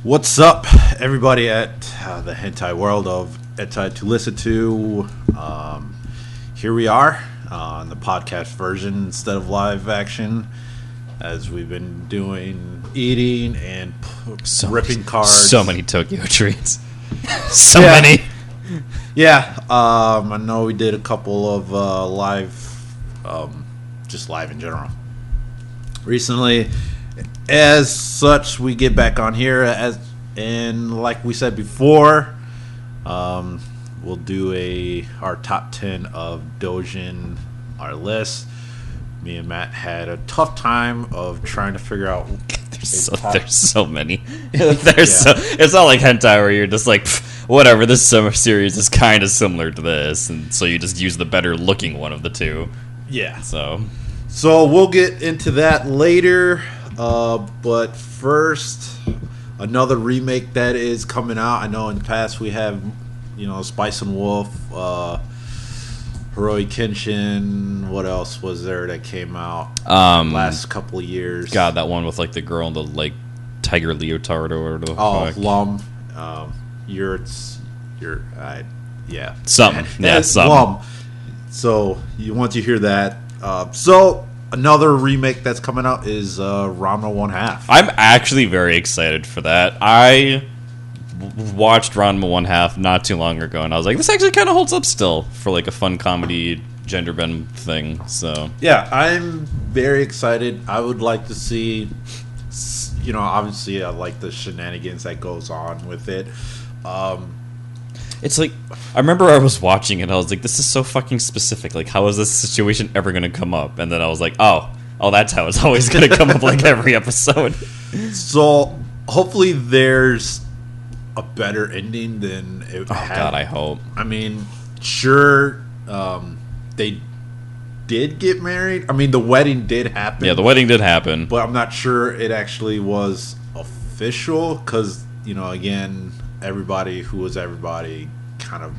What's up, everybody at the hentai world of hentai to listen to? Here we are on the podcast version instead of live action, as we've been doing eating and ripping cards. So many Tokyo treats. So many. Yeah, I know we did a couple of live, just live in general recently. As such, we get back on here, and like we said before, we'll do our top 10 of Doujin, our list. Me and Matt had a tough time of trying to figure out. There's so many. It's not like hentai where you're just like, whatever. This summer series is kind of similar to this, and so you just use the better looking one of the two. Yeah. So we'll get into that later. But first, another remake that is coming out. I know in the past we have, Spice and Wolf, Heroic Kenshin. What else was there that came out last couple of years? God, that one with like the girl in the like tiger leotard or whatever the fuck. Lum. Yeah. Something. Yeah, something. Lum. So once you hear that, another remake that's coming out is Ranma 1/2. I'm actually very excited for that. I watched Ranma 1/2 not too long ago, and I was like, this actually kind of holds up still for like a fun comedy gender bend thing. So yeah, I'm very excited. I would like to see, obviously I like the shenanigans that goes on with it. It's like, I remember I was watching it, I was like, this is so fucking specific. Like, how is this situation ever going to come up? And then I was like, oh, that's how it's always going to come up like every episode. So, hopefully there's a better ending than it had. God, I hope. I mean, sure, they did get married. I mean, the wedding did happen. Yeah, the wedding did happen. But I'm not sure it actually was official because, again, everybody who was everybody kind of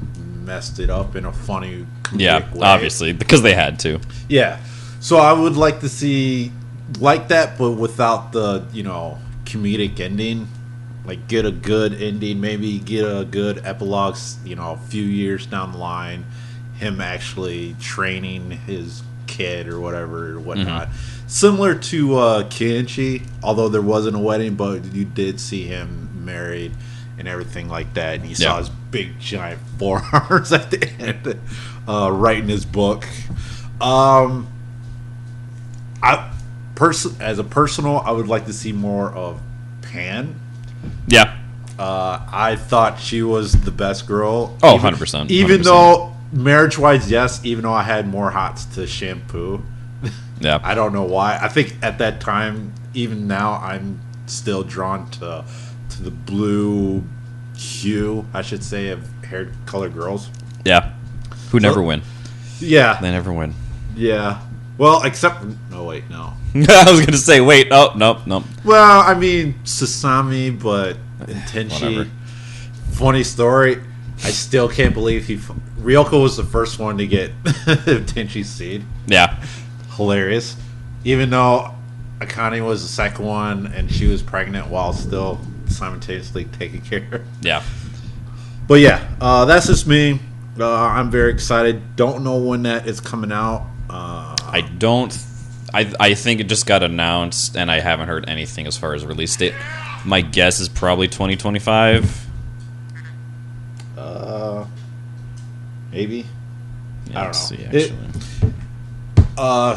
messed it up in a funny comedic way. Obviously, because they had to. Yeah. So I would like to see like that, but without the, comedic ending. Like, get a good ending, maybe get a good epilogue, a few years down the line, him actually training his kid or whatever or whatnot. Mm-hmm. Similar to Kenshi, although there wasn't a wedding, but you did see him married and everything like that, and you saw his big giant forearms at the end, writing his book. As a personal, I would like to see more of Pan. Yeah. I thought she was the best girl. Oh, 100%. Even though, marriage-wise, yes, even though I had more hots to Shampoo. Yeah. I don't know why. I think at that time, even now, I'm still drawn to the blue hue, I should say, of hair color girls. Yeah. Who never win. Yeah. They never win. Yeah. Well, except... No, wait, no. I was going to say, wait. Oh, nope. Well, I mean, Sasami, but Tenchi... Funny story. I still can't believe Ryoko was the first one to get Tenchi's seed. Yeah. Hilarious. Even though Akane was the second one, and she was pregnant while still simultaneously taking care. Yeah. But yeah, that's just me. I'm very excited. Don't know when that is coming out. I think it just got announced, and I haven't heard anything as far as release date. My guess is probably 2025. Maybe. Yeah, I don't know. See, actually.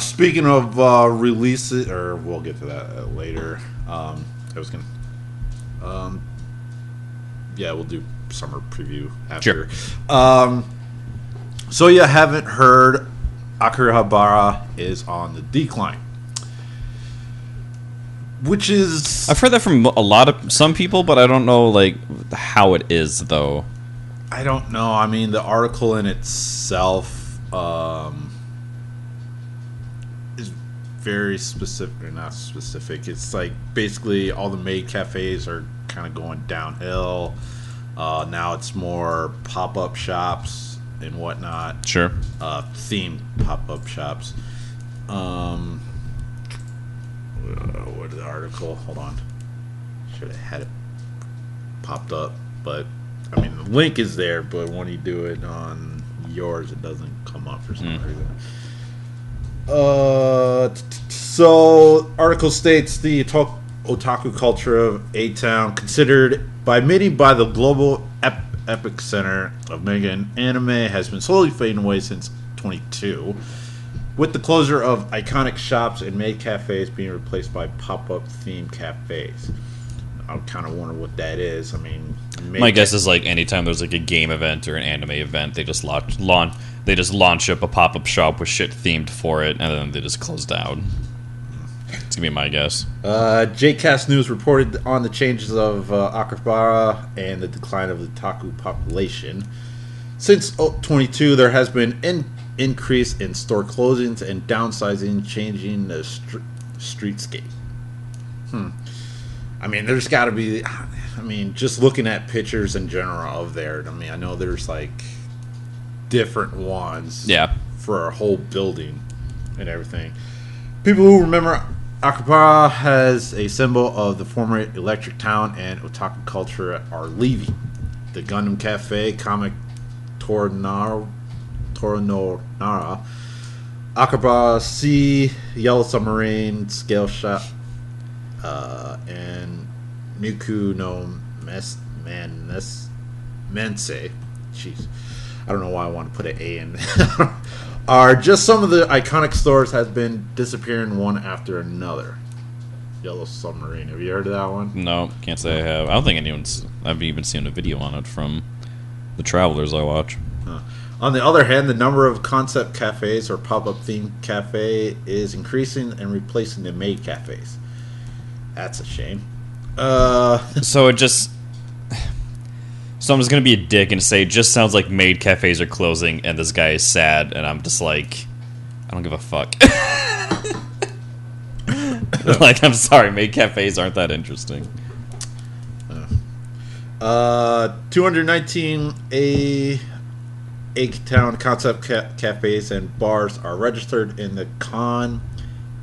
Speaking of releases, or we'll get to that later. I was gonna. Yeah, we'll do summer preview after. Sure. So you haven't heard, Akihabara is on the decline, which is... I've heard that from some people, but I don't know like how it is though. I don't know. I mean, the article in itself is very specific, or not specific. It's like basically all the maid cafes are kind of going downhill. Now it's more pop-up shops and whatnot. Sure. Themed pop-up shops. What is the article? Hold on. Should have had it popped up, but I mean the link is there, but when you do it on yours, it doesn't come up for some reason. So article states the otaku culture of A-Town, considered by many by the global epic center of manga and anime, has been slowly fading away since 22, with the closure of iconic shops and maid cafes being replaced by pop-up themed cafes. I kind of wonder what that is. I mean, my guess is like anytime there's like a game event or an anime event, they just launch up a pop-up shop with shit themed for it, and then they just close down. It's gonna be my guess. JCast News reported on the changes of Akihabara and the decline of the otaku population. Since 22, there has been an increase in store closings and downsizing, changing the streetscape. I mean, there's got to be... I mean, just looking at pictures in general of there, I mean, I know there's, like, different ones for a whole building and everything. People who remember Akihabara has a symbol of the former electric town and otaku culture are leaving. The Gundam Cafe, Comic Toronara, Akihabara Sea, Yellow Submarine, Scale Shop, and Nuku no Mense. Jeez, I don't know why I want to put an A in there. Are just some of the iconic stores has been disappearing one after another. Yellow Submarine. Have you heard of that one? No, can't say I have. I don't think I've even seen a video on it from the travelers I watch. On the other hand, the number of concept cafes or pop-up themed cafe is increasing and replacing the maid cafes. That's a shame. So I'm just gonna be a dick and say it just sounds like maid cafes are closing and this guy is sad, and I'm just like, I don't give a fuck. Like, I'm sorry, maid cafes aren't that interesting. 219 A-Town concept cafes and bars are registered in the Kan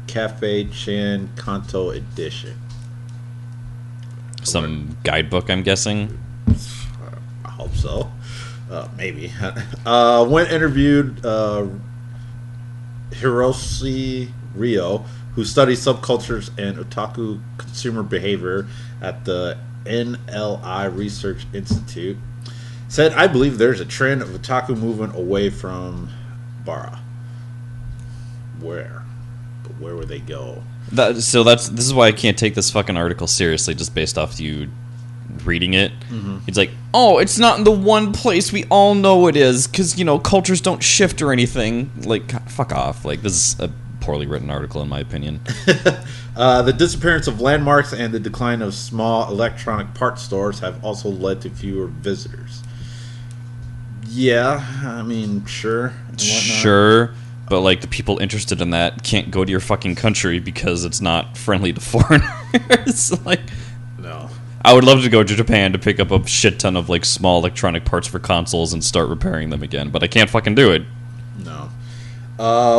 Cafe Chan Kanto edition. Some guidebook, I'm guessing. I hope so. Maybe. When interviewed, Hiroshi Ryo, who studies subcultures and otaku consumer behavior at the NLI Research Institute, said, "I believe there's a trend of otaku movement away from Bara." Where? But where would they go? This is why I can't take this fucking article seriously just based off you reading it. It's like, oh, it's not in the one place we all know it is because, cultures don't shift or anything. Like, fuck off. Like, this is a poorly written article in my opinion. The disappearance of landmarks and the decline of small electronic parts stores have also led to fewer visitors. Yeah, I mean, sure. Sure. But, like, the people interested in that can't go to your fucking country because it's not friendly to foreigners. Like, no. I would love to go to Japan to pick up a shit ton of, like, small electronic parts for consoles and start repairing them again. But I can't fucking do it. No.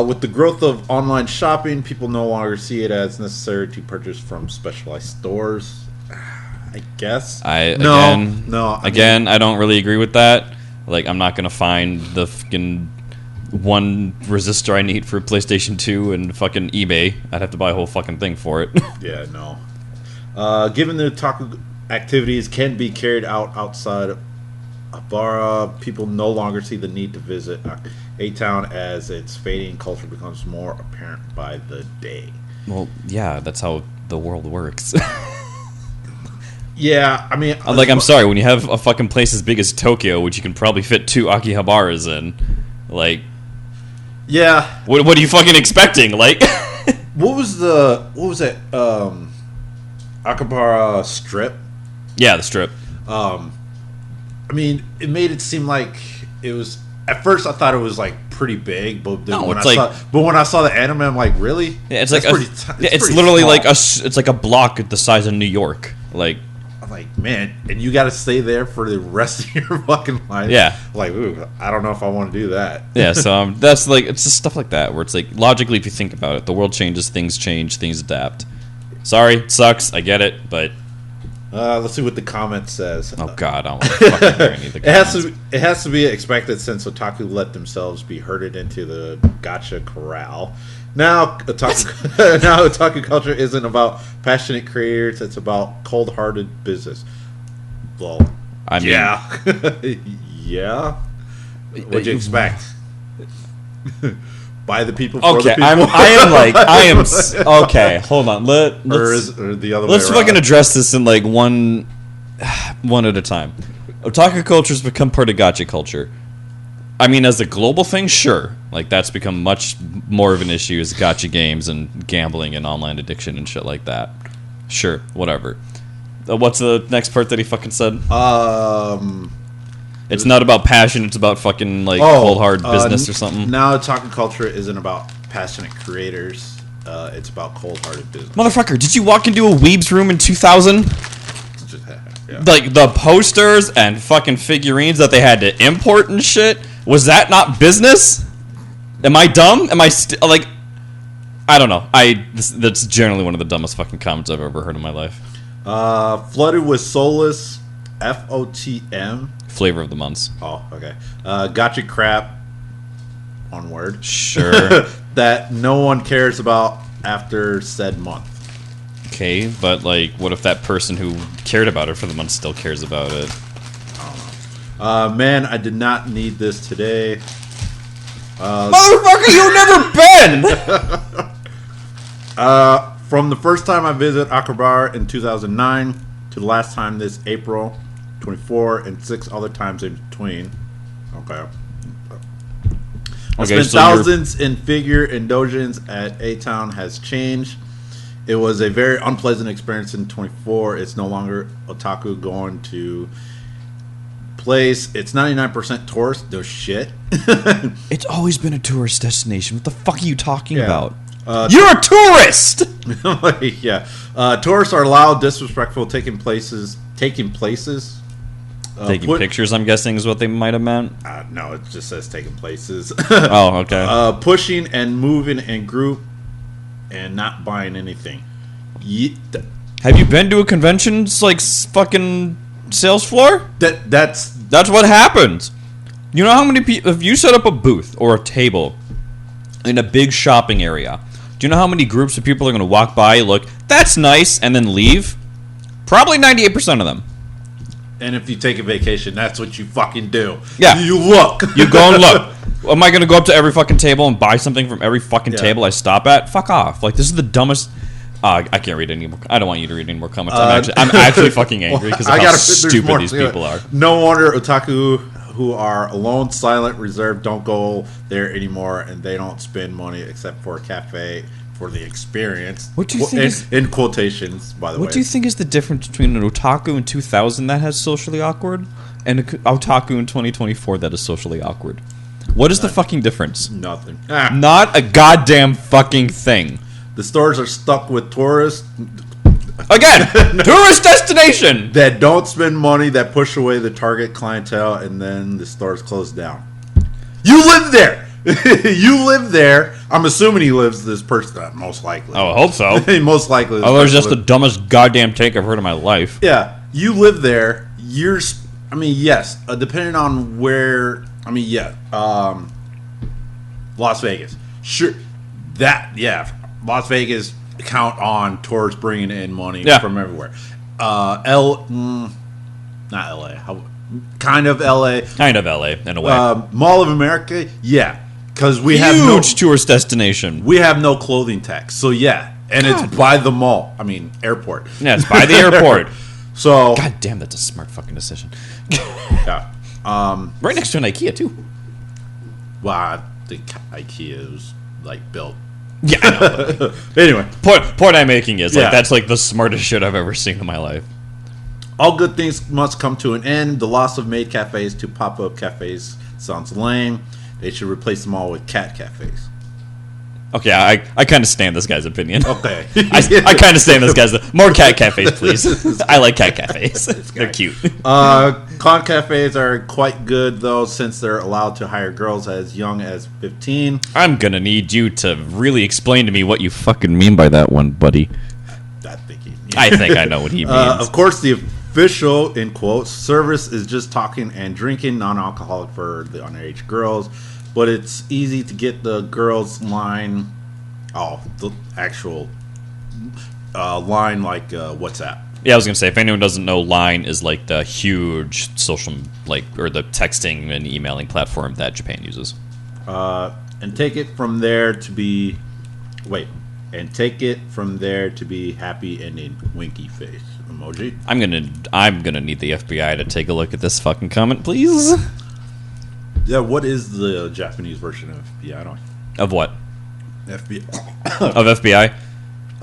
With the growth of online shopping, people no longer see it as necessary to purchase from specialized stores. I guess. I don't really agree with that. Like, I'm not going to find the fucking one resistor I need for PlayStation 2 and fucking eBay. I'd have to buy a whole fucking thing for it. Yeah, no. Given the otaku activities can be carried out outside Abara, people no longer see the need to visit A-Town as its fading culture becomes more apparent by the day. Well, yeah, that's how the world works. Yeah, I mean... I'm sorry, when you have a fucking place as big as Tokyo, which you can probably fit 2 Akihabaras in, like... Yeah. What are you fucking expecting? Like... What was that, Akihabara strip? Yeah, the strip. I mean, it made it seem like it was... At first, I thought it was, like, pretty big, but then when I saw the anime, I'm like, really? Yeah, it's like... it's literally small. It's like a block the size of New York. Like... I'm like, man, and you got to stay there for the rest of your fucking life. Yeah. Like, ooh, I don't know if I want to do that. Yeah, so that's like, it's just stuff like that where it's like, logically, if you think about it, the world changes, things change, things adapt. Sorry, it sucks, I get it, but Let's see what the comment says. Oh God, I don't want to fucking hear any of the comments. It has to be expected since otaku let themselves be herded into the gacha corral. Now otaku culture isn't about passionate creators; it's about cold-hearted business. Well, I mean, yeah, yeah. What'd you expect? By the people for the people. Okay, hold on. Let's or the other let's way fucking around. address this in like one at a time. Otaku culture has become part of gacha culture. I mean, as a global thing, sure. Like, that's become much more of an issue as gacha games and gambling and online addiction and shit like that. Sure, whatever. What's the next part that he fucking said? It's not about passion, it's about fucking, like, cold hard business or something. Now, otaku culture isn't about passionate creators. It's about cold-hearted business. Motherfucker, did you walk into a weeb's room in 2000? Yeah. Like, the posters and fucking figurines that they had to import and shit? Was that not business? Am I dumb? Am I like... I don't know. That's generally one of the dumbest fucking comments I've ever heard in my life. Flooded with soulless FOTM. Flavor of the months. Oh, okay. Gotcha crap. One word. Sure. That no one cares about after said month. Okay, but like, what if that person who cared about it for the month still cares about it? I don't know. Man, I did not need this today. Motherfucker, you've never been! From the first time I visited Akihabara in 2009 to the last time this April 24 and 6 other times in between. Okay. I spent thousands in figure and Doujins at A-Town has changed. It was a very unpleasant experience in 24. It's no longer otaku going to place. It's 99% tourist. No shit. It's always been a tourist destination. What the fuck are you talking about? You're a tourist! Yeah. Tourists are loud, disrespectful, taking places. Taking pictures, I'm guessing, is what they might have meant. No, it just says taking places. Oh, okay. Pushing and moving in group and not buying anything. Have you been to a convention's like fucking sales floor? That's what happens. You know how many people? If you set up a booth or a table in a big shopping area, do you know how many groups of people are going to walk by, look, that's nice, and then leave? Probably 98% of them. And if you take a vacation, that's what you fucking do. Yeah. You look. You go and look. Am I going to go up to every fucking table and buy something from every fucking table I stop at? Fuck off. Like, this is the dumbest... I can't read any more... I don't want you to read any more comments. I'm actually fucking angry because of how stupid these people are. No wonder otaku who are alone, silent, reserved, don't go there anymore, and they don't spend money except for a cafe for the experience. What do you think in quotations, by the way. What do you think is the difference between an otaku in 2000 that has socially awkward and an otaku in 2024 that is socially awkward? What is the fucking difference? Nothing. Not a goddamn fucking thing. The stores are stuck with tourists. Again, tourist destination! That don't spend money, that push away the target clientele, and then the stores close down. You live there! You live there. I'm assuming he lives this person, most likely. Oh, I hope so. Most likely. Oh, that's just the dumbest goddamn take I've heard in my life. Yeah, you live there. I mean, yes, depending on where. I mean, yeah, Las Vegas. Sure, Las Vegas count on tourists bringing in money from everywhere. Not LA. Kind of LA. Kind of LA in a way. Mall of America, yeah. Because we Huge have no tourist destination. We have no clothing tax, so yeah, and it's by the mall. I mean, airport. Yeah, it's by the airport. So, god damn, that's a smart fucking decision. Yeah, right next to an IKEA too. Well, I think IKEA is like built. Yeah, I know. Anyway, point I'm making is like that's like the smartest shit I've ever seen in my life. All good things must come to an end. The loss of maid cafes to pop-up cafes sounds lame. They should replace them all with cat cafes. Okay, I kind of stand this guy's opinion. Okay. I kind of stand this guy's... More cat cafes, please. I like cat cafes. They're cute. Con cafes are quite good, though, since they're allowed to hire girls as young as 15. I'm going to need you to really explain to me what you fucking mean by that one, buddy. I think he I think I know what he means. Of course, the official, in quotes, service is just talking and drinking non-alcoholic for the underage girls, but it's easy to get the girls line. Oh, the actual line like WhatsApp. Yeah, I was gonna say, if anyone doesn't know, Line is like the huge social, like, or the texting and emailing platform that Japan uses. And take it from there to be, happy ending winky face emoji. I'm gonna need the FBI to take a look at this fucking comment, please. Yeah, what is the Japanese version of FBI? I don't. Of what? FBI. Of FBI?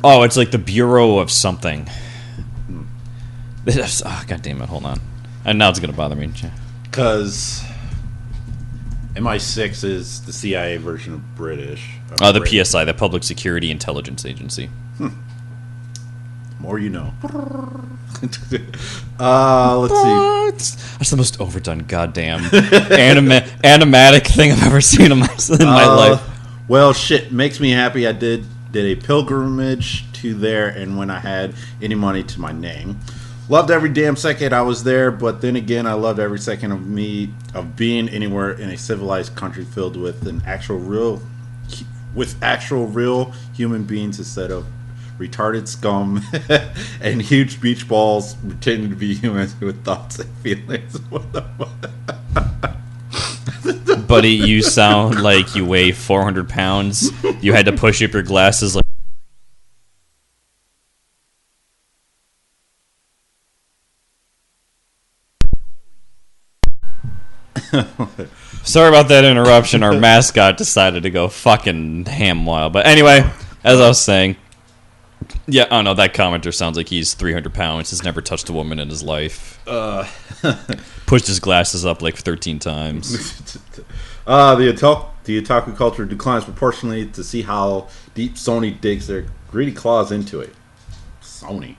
Oh, it's like the Bureau of something. Oh, God damn it, hold on. And now it's going to bother me. Because MI6 is the CIA version of British. The PSI, the Public Security Intelligence Agency. The more you know. Let's see. That's the most overdone goddamn animatic thing I've ever seen in my life. Well, shit, makes me happy. I did a pilgrimage to there, and when I had any money to my name. Loved every damn second I was there, but then again, I loved every second of being anywhere in a civilized country filled with actual real human beings instead of retarded scum and huge beach balls pretending to be humans with thoughts and feelings. What the fuck? Buddy, you sound like you weigh 400 pounds. You had to push up your glasses like. Sorry about that interruption. Our mascot decided to go fucking ham wild. But anyway, as I was saying, yeah, I don't know. That commenter sounds like he's 300 pounds. Has never touched a woman in his life. Pushed his glasses up like 13 times. The otaku culture declines proportionally to see how deep Sony digs their greedy claws into it. Sony.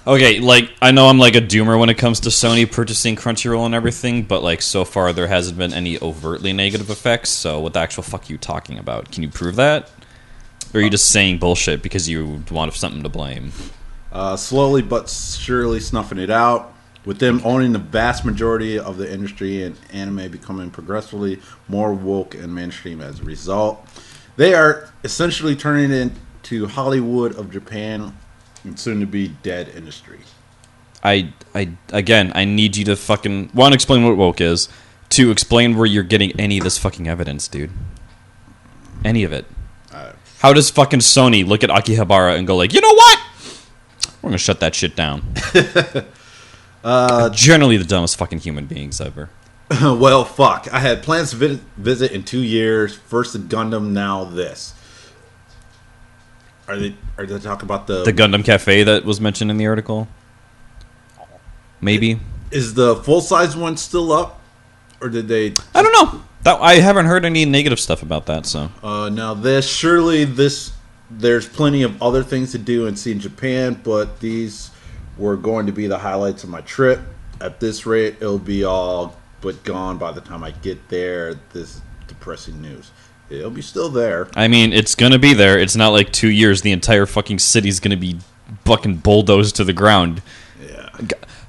Okay, like, I know I'm like a doomer when it comes to Sony purchasing Crunchyroll and everything, but like so far there hasn't been any overtly negative effects. So what the actual fuck are you talking about? Can you prove that? Or are you just saying bullshit because you want something to blame? Slowly but surely snuffing it out. With them owning the vast majority of the industry and anime becoming progressively more woke and mainstream as a result, they are essentially turning it into Hollywood of Japan and soon to be dead industry. I need you to fucking one, explain what woke is. Two, explain where you're getting any of this fucking evidence, dude. Any of it. How does fucking Sony look at Akihabara and go like, you know what? We're gonna shut that shit down. Generally the dumbest fucking human beings ever. Well, fuck. I had plans to visit in 2 years. First the Gundam, now this. Are they talking about the Gundam Cafe that was mentioned in the article? Maybe. Is the full size one still up, or did they? I don't know. I haven't heard any negative stuff about that. So now there's plenty of other things to do and see in Japan, but these were going to be the highlights of my trip. At this rate, it'll be all but gone by the time I get there. This depressing news. It'll be still there. I mean, it's gonna be there. It's not like 2 years. The entire fucking city's gonna be fucking bulldozed to the ground. Yeah.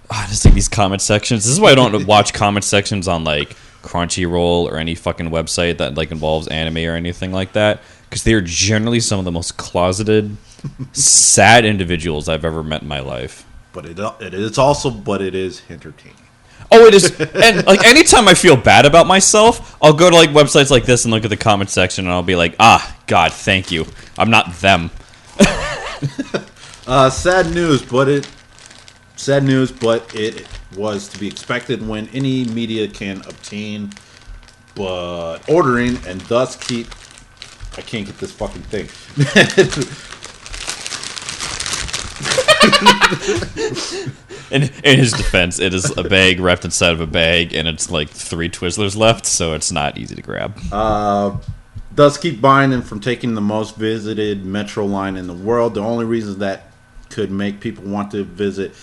I just like these comment sections. This is why I don't watch comment sections on like Crunchyroll or any fucking website that like involves anime or anything like that, because they are generally some of the most closeted, sad individuals I've ever met in my life. But it is entertaining. Oh, it is. And like anytime I feel bad about myself, I'll go to like websites like this and look at the comment section, and I'll be like, God, thank you. I'm not them. Sad news, but it was to be expected when any media can obtain, but ordering and thus keep. I can't get this fucking thing. In his defense, it is a bag wrapped inside of a bag, and it's like 3 Twizzlers left, so it's not easy to grab. Thus keep buying them from taking the most visited metro line in the world. The only reasons that could make people want to visit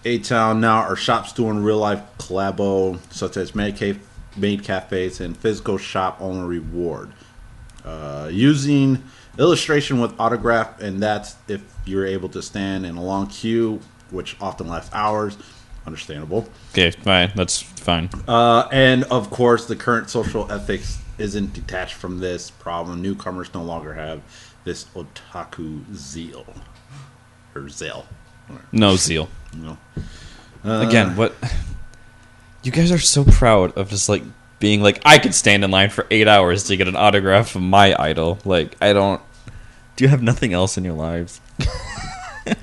A-Town now are shops doing real-life collabo, such as maid cafes and physical shop owner reward. Using illustration with autograph, and that's if you're able to stand in a long queue, which often lasts hours. Understandable. Okay, fine. That's fine. And of course, the current social ethics isn't detached from this problem. Newcomers no longer have this otaku zeal. Or zeal. No zeal. No. Again, what... You guys are so proud of just, like, being like, I could stand in line for 8 hours to get an autograph from my idol. Like, I don't... Do you have nothing else in your lives?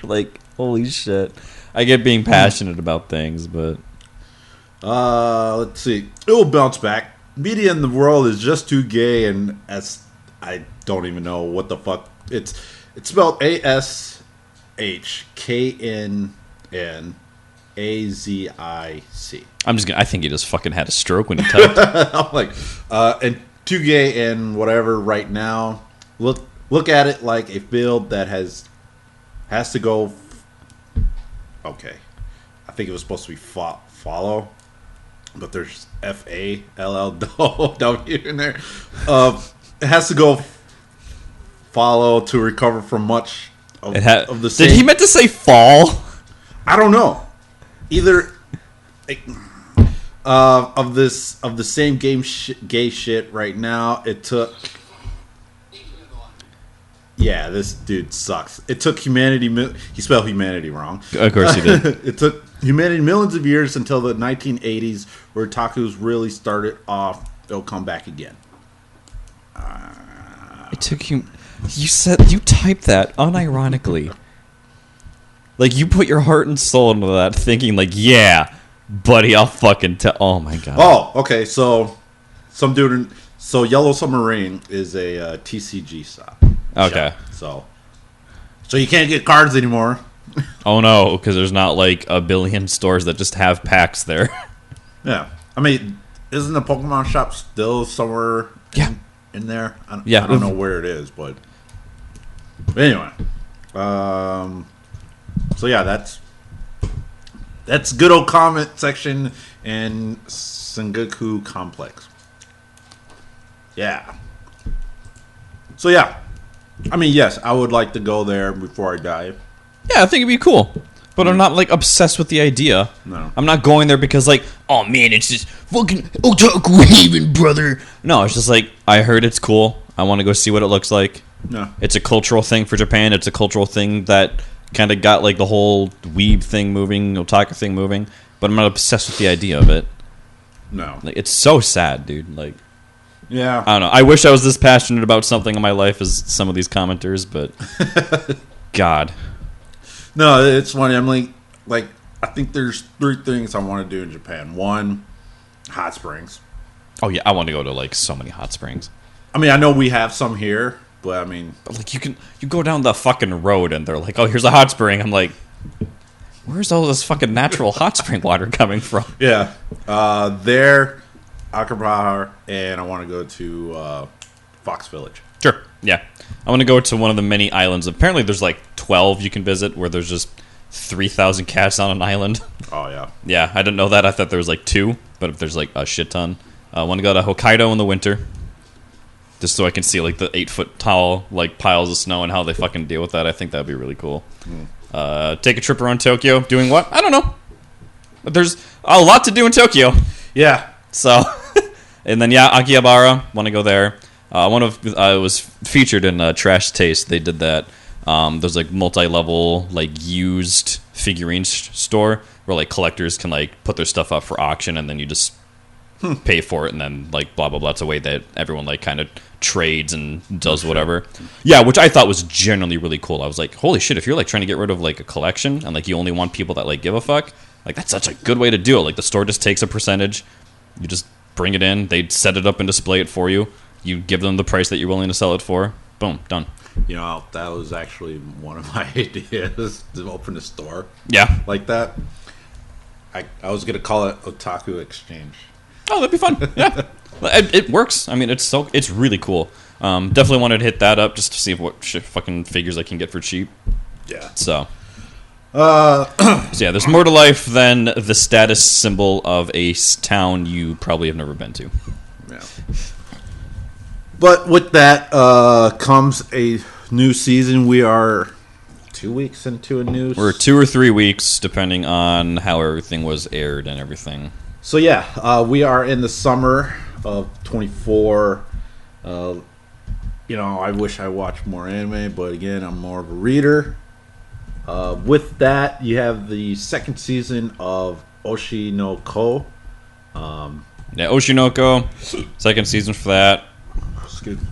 Like, holy shit. I get being passionate about things, but... Let's see. It will bounce back. Media in the world is just too gay, and as I don't even know what the fuck... It's spelled ASHKNNAZIC. I think he just fucking had a stroke when he typed. I'm like, and too gay and whatever right now. Look at it like a field that has to go. Okay, I think it was supposed to be follow, but there's FALLW in there. It has to go follow to recover from much of the same. Did he meant to say fall? I don't know. Either of the same gay shit right now. It took. Yeah, this dude sucks. It took humanity. He spelled humanity wrong. Of course he did. It took humanity millions of years until the 1980s, where otakus really started off. They'll come back again. It took you. You typed that unironically. Like, you put your heart and soul into that, thinking like, yeah, buddy, I'll fucking tell. Oh my god. Oh, okay. So, some dude. So, Yellow Submarine is a TCG stop. Okay. So you can't get cards anymore. Oh no, because there's not like a billion stores that just have packs there. Yeah, I mean, isn't the Pokemon shop still somewhere? In there. I don't know where it is, but anyway. So yeah, that's good old comment section in Sengoku Complex. Yeah. So yeah. I mean, yes, I would like to go there before I die. Yeah, I think it'd be cool. But I'm not, like, obsessed with the idea. No. I'm not going there because, like, oh, man, it's just fucking otaku haven, brother. No, it's just like, I heard it's cool. I want to go see what it looks like. No. It's a cultural thing for Japan. It's a cultural thing that kind of got, like, the whole weeb thing moving, otaku thing moving. But I'm not obsessed with the idea of it. No. Like, it's so sad, dude. Like... Yeah. I don't know. I wish I was this passionate about something in my life as some of these commenters, but God. No, it's funny. I'm like I think there's 3 things I want to do in Japan. 1, hot springs. Oh yeah, I want to go to like so many hot springs. I mean, I know we have some here, but I mean, but like you go down the fucking road and they're like, "Oh, here's a hot spring." I'm like, "Where's all this fucking natural hot spring water coming from?" Yeah. There Akihabara, and I want to go to Fox Village. Sure. Yeah. I want to go to one of the many islands. Apparently there's like 12 you can visit where there's just 3,000 cats on an island. Oh, yeah. Yeah, I didn't know that. I thought there was like 2, but if there's like a shit ton. I want to go to Hokkaido in the winter. Just so I can see like the 8-foot tall like piles of snow and how they fucking deal with that. I think that'd be really cool. Take a trip around Tokyo. Doing what? I don't know. But there's a lot to do in Tokyo. Yeah. So... And then, yeah, Akihabara, want to go there. I was featured in Trash Taste. They did that. There's, like, multi-level, like, used figurine store where, like, collectors can, like, put their stuff up for auction and then you just pay for it and then, like, blah, blah, blah. It's a way that everyone, like, kind of trades and does whatever. Yeah, which I thought was generally really cool. I was like, holy shit, if you're, like, trying to get rid of, like, a collection and, like, you only want people that, like, give a fuck, like, that's such a good way to do it. Like, the store just takes a percentage. You just... bring it in, they set it up and display it for you. You give them the price that you're willing to sell it for. Boom, done. You know, that was actually one of my ideas, to open a store. Yeah. Like that. I was going to call it Otaku Exchange. Oh, that'd be fun. Yeah. It works. I mean, it's really cool. Definitely wanted to hit that up just to see what fucking figures I can get for cheap. Yeah. So yeah, there's more to life than the status symbol of a town you probably have never been to. Yeah. But with that comes a new season. We are 2 weeks into a new. We're 2 or 3 weeks, depending on how everything was aired and everything. So yeah, we are in the summer of 24. I wish I watched more anime, but again, I'm more of a reader. With that, you have the second season of Oshi no Ko. Oshinoko, second season for that. Excuse me.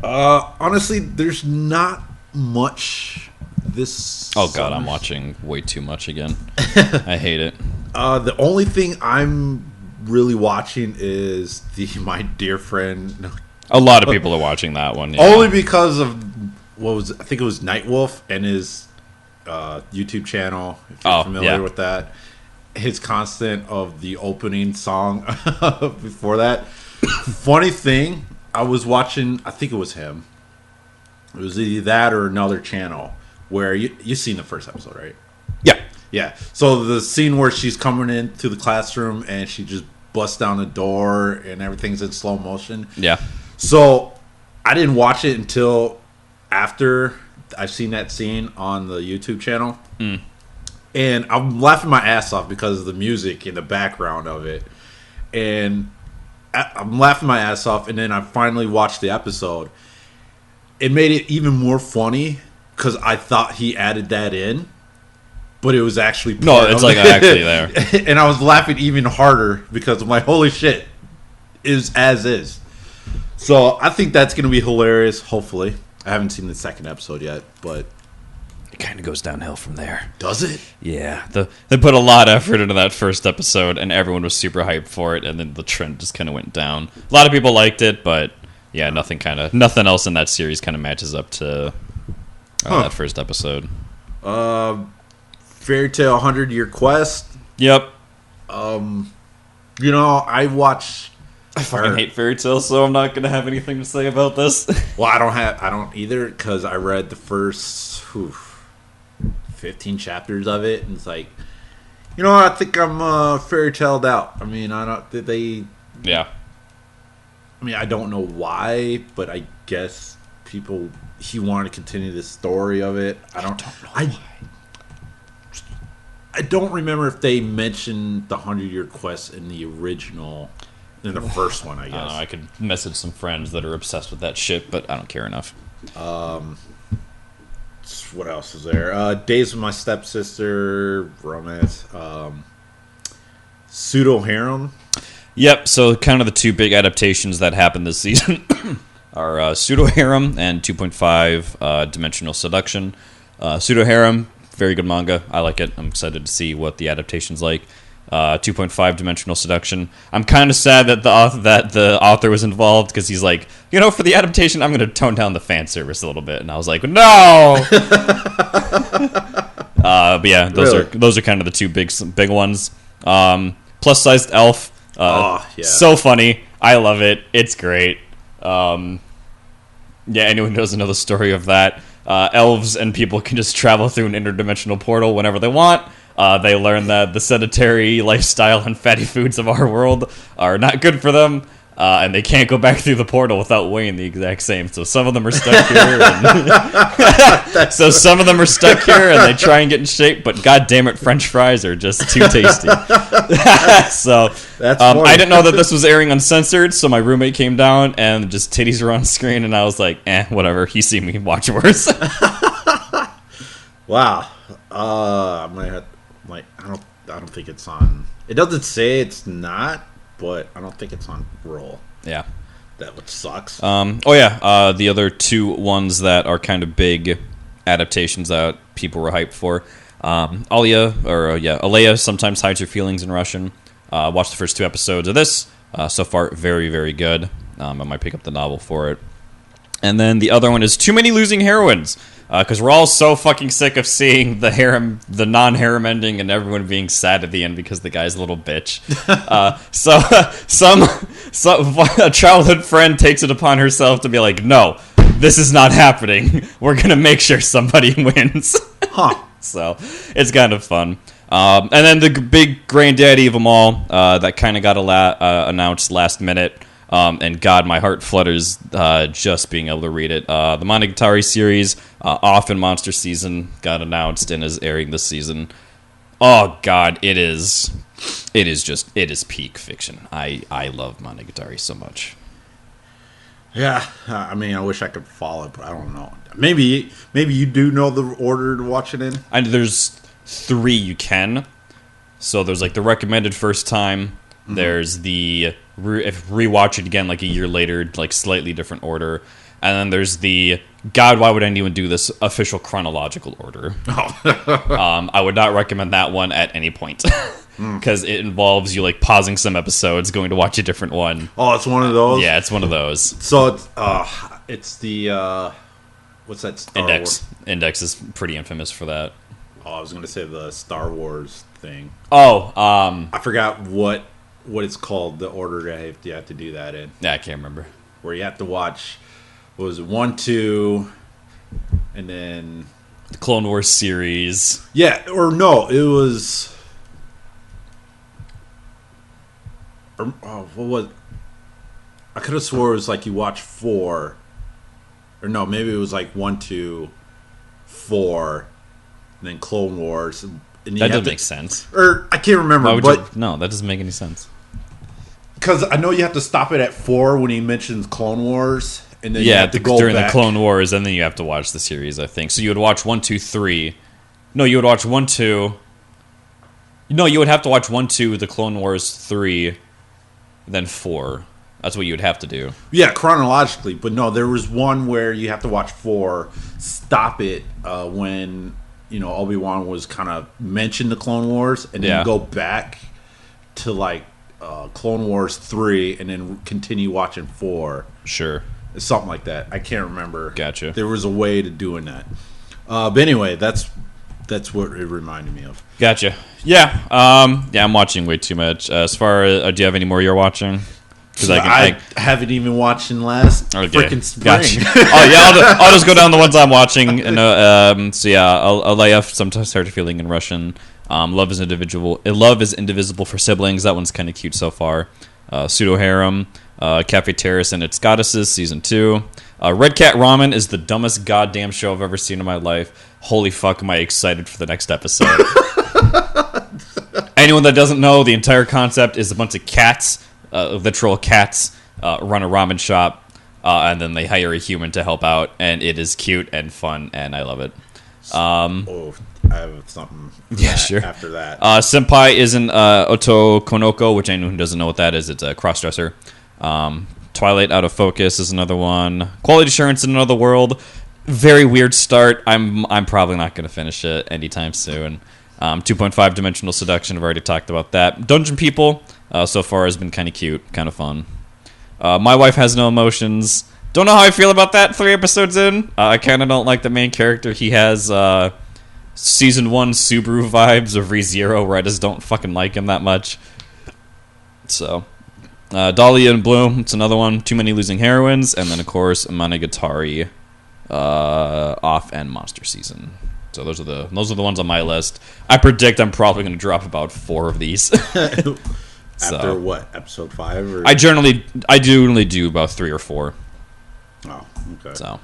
Honestly, there's not much this. Oh god, I'm watching way too much again. I hate it. The only thing I'm really watching is My Dear Friend. A lot of people are watching that one. Yeah. Only because of I think it was Nightwolf and his YouTube channel. If you're familiar with that, his constant of the opening song before that. Funny thing, I was watching. I think it was him. It was either that or another channel where you seen the first episode, right? Yeah. Yeah. So the scene where she's coming into the classroom and she just busts down the door and everything's in slow motion. Yeah. So I didn't watch it until after I've seen that scene on the YouTube channel. Mm. And I'm laughing my ass off because of the music in the background of it. And I'm laughing my ass off. And then I finally watched the episode. It made it even more funny because I thought he added that in. But it was actually actually there. And I was laughing even harder because I'm like, holy shit, is as is. So I think that's going to be hilarious, hopefully. I haven't seen the second episode yet, but it kind of goes downhill from there. Does it? Yeah. They put a lot of effort into that first episode, and everyone was super hyped for it, and then the trend just kind of went down. A lot of people liked it, but yeah, nothing else in that series kind of matches up to that first episode. Fairy Tail 100-Year Quest. Yep. I watch. I fucking hate Fairy Tail, so I'm not gonna have anything to say about this. Well, I don't either because I read the first 15 chapters of it, and it's like, I think I'm fairy tailed out. I mean, Yeah. I mean, I don't know why, but I guess he wanted to continue the story of it. I don't know why. I don't remember if they mentioned the 100-Year Quest in the original, in the first one, I guess. I don't know, I could message some friends that are obsessed with that shit, but I don't care enough. What else is there? Days with My Stepsister, romance, Pseudo Harem. Yep, so kind of the two big adaptations that happened this season are Pseudo Harem and 2.5 Dimensional Seduction. Pseudo Harem, very good manga. I like it. I'm excited to see what the adaptation's like. 2.5 Dimensional Seduction. I'm kind of sad that the author was involved because he's like, for the adaptation, I'm going to tone down the fan service a little bit. And I was like, no! But yeah, those are kind of the two big ones. Plus-sized elf. So funny. I love it. It's great. Anyone who doesn't know the story of that, elves and people can just travel through an interdimensional portal whenever they want. They learn that the sedentary lifestyle and fatty foods of our world are not good for them, and they can't go back through the portal without weighing the exact same. So some of them are stuck here. Some of them are stuck here, and they try and get in shape. But god damn it, French fries are just too tasty. So I didn't know that this was airing uncensored. So my roommate came down, and just titties were on screen, and I was like, whatever. You see me watch worse. Wow. I might have. I don't think it's on. It doesn't say it's not, but I don't think it's on roll. Yeah, that which sucks. The other two ones that are kind of big adaptations that people were hyped for. Alea Sometimes Hides Her Feelings in Russian. Watched the first 2 episodes of this. So far, very, very good. I might pick up the novel for it. And then the other one is Too Many Losing Heroines. Because we're all so fucking sick of seeing the non-harem ending and everyone being sad at the end because the guy's a little bitch. A childhood friend takes it upon herself to be like, no, this is not happening. We're going to make sure somebody wins. So it's kind of fun. And then the big granddaddy of them all that kind of got announced last minute. And God, my heart flutters just being able to read it. The Monogatari series, Off and Monster Season, got announced and is airing this season. Oh God, it is peak fiction. I love Monogatari so much. Yeah, I mean, I wish I could follow it, but I don't know. Maybe you do know the order to watch it in. And there's 3 you can. So there's like the recommended first time. Mm-hmm. There's the if rewatch it again like a year later, like slightly different order. And then there's the God, why would anyone do this official chronological order? Oh. I would not recommend that one at any point. Because it involves you like pausing some episodes, going to watch a different one. Oh, it's one of those? Yeah, it's one of those. So it's the what's that? Star Index. Wars? Index is pretty infamous for that. Oh, I was going to say the Star Wars thing. Oh, I forgot what it's called. The order that you have to do that in. Yeah, I can't remember. Where you have to watch, what was it, 1, 2, and then the Clone Wars series. Yeah, or no, it was. What was? I could have swore it was like you watch 4, or no, maybe it was like 1, 2, 4, and then Clone Wars. And that doesn't make sense. Or I can't remember. No, that doesn't make any sense. Because I know you have to stop it at 4 when he mentions Clone Wars, and then you have to go during back. The Clone Wars, and then you have to watch the series. I think so. You would watch 1, 2, 3. No, you would watch 1, 2. No, you would have to watch 1, 2, the Clone Wars 3. Then 4. That's what you would have to do. Yeah, chronologically. But no, there was one where you have to watch 4, stop it when Obi-Wan was kind of mentioned the Clone Wars, and then go back to like Clone Wars 3, and then continue watching 4. Sure. Something like that. I can't remember. Gotcha. There was a way to doing that. But anyway, that's what it reminded me of. Gotcha. Yeah. I'm watching way too much. As far as, do you have any more you're watching? Because I haven't even watched in last freaking spring. Gotcha. Oh yeah, I'll just go down the ones I'm watching. And I'll lay off Sometimes Hard Feeling in Russian. Love is Indivisible for Siblings. That one's kind of cute so far. Pseudo Harem. Cafe Terrace and Its Goddesses, Season 2. Red Cat Ramen is the dumbest goddamn show I've ever seen in my life. Holy fuck, am I excited for the next episode. Anyone that doesn't know, the entire concept is a bunch of cats, literal cats, run a ramen shop, and then they hire a human to help out, and it is cute and fun, and I love it. I have something sure. After that. Senpai is an Oto Konoko, which anyone who doesn't know what that is, it's a cross-dresser. Twilight Out of Focus is another one. Quality Assurance in Another World. Very weird start. I'm probably not going to finish it anytime soon. 2.5 Dimensional Seduction. I've already talked about that. Dungeon People so far has been kind of cute, kind of fun. My Wife Has No Emotions. Don't know how I feel about that 3 episodes in. I kind of don't like the main character. He has Season 1 Subaru vibes of ReZero, where I just don't fucking like him that much. So... Dahlia and Bloom, it's another one. Too Many Losing Heroines, and then of course Monogatari, Off and Monster Season. So those are the ones on my list. I predict I'm probably going to drop about 4 of these. After what, episode 5? Or? I generally do about 3 or 4. Oh, okay.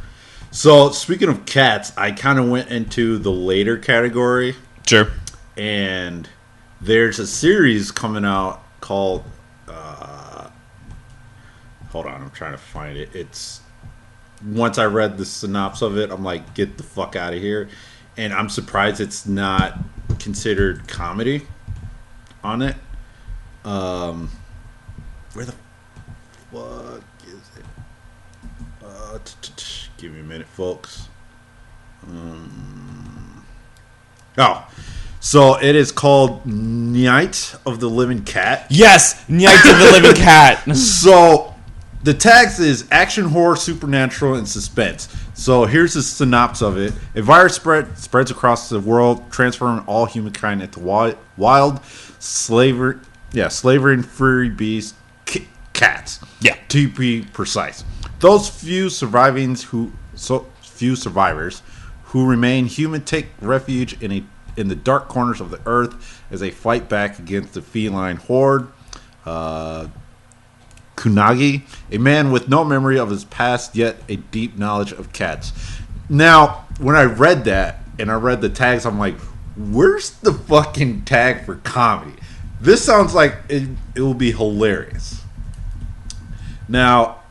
So speaking of cats, I kind of went into the later category. Sure. And there's a series coming out called. Hold on, I'm trying to find it. It's once I read the synopsis of it, I'm like, get the fuck out of here. And I'm surprised it's not considered comedy on it. Where the fuck is it? Give me a minute, folks. So it is called Night of the Living Cat. Yes, Night of the Living Cat. So the text is action, horror, supernatural, and suspense. So here's the synopsis of it. A virus spreads across the world, transforming all humankind into wild, slavery and furry beasts, cats. Yeah. To be precise. Those few survivors who remain human take refuge in the dark corners of the earth as they fight back against the feline horde. Kunagi, a man with no memory of his past, yet a deep knowledge of cats. Now, when I read that and I read the tags, I'm like, where's the fucking tag for comedy? This sounds like it will be hilarious. Now,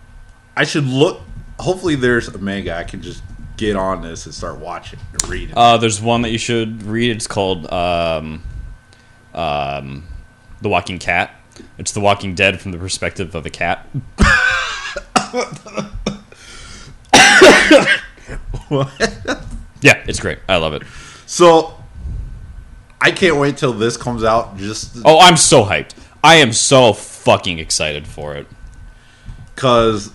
I should look. Hopefully, there's a manga I can just get on this and start watching and reading. There's one that you should read. It's called The Walking Cat. It's The Walking Dead from the perspective of a cat. What? Yeah, it's great. I love it. So, I can't wait till this comes out. Oh, I'm so hyped. I am so fucking excited for it. Because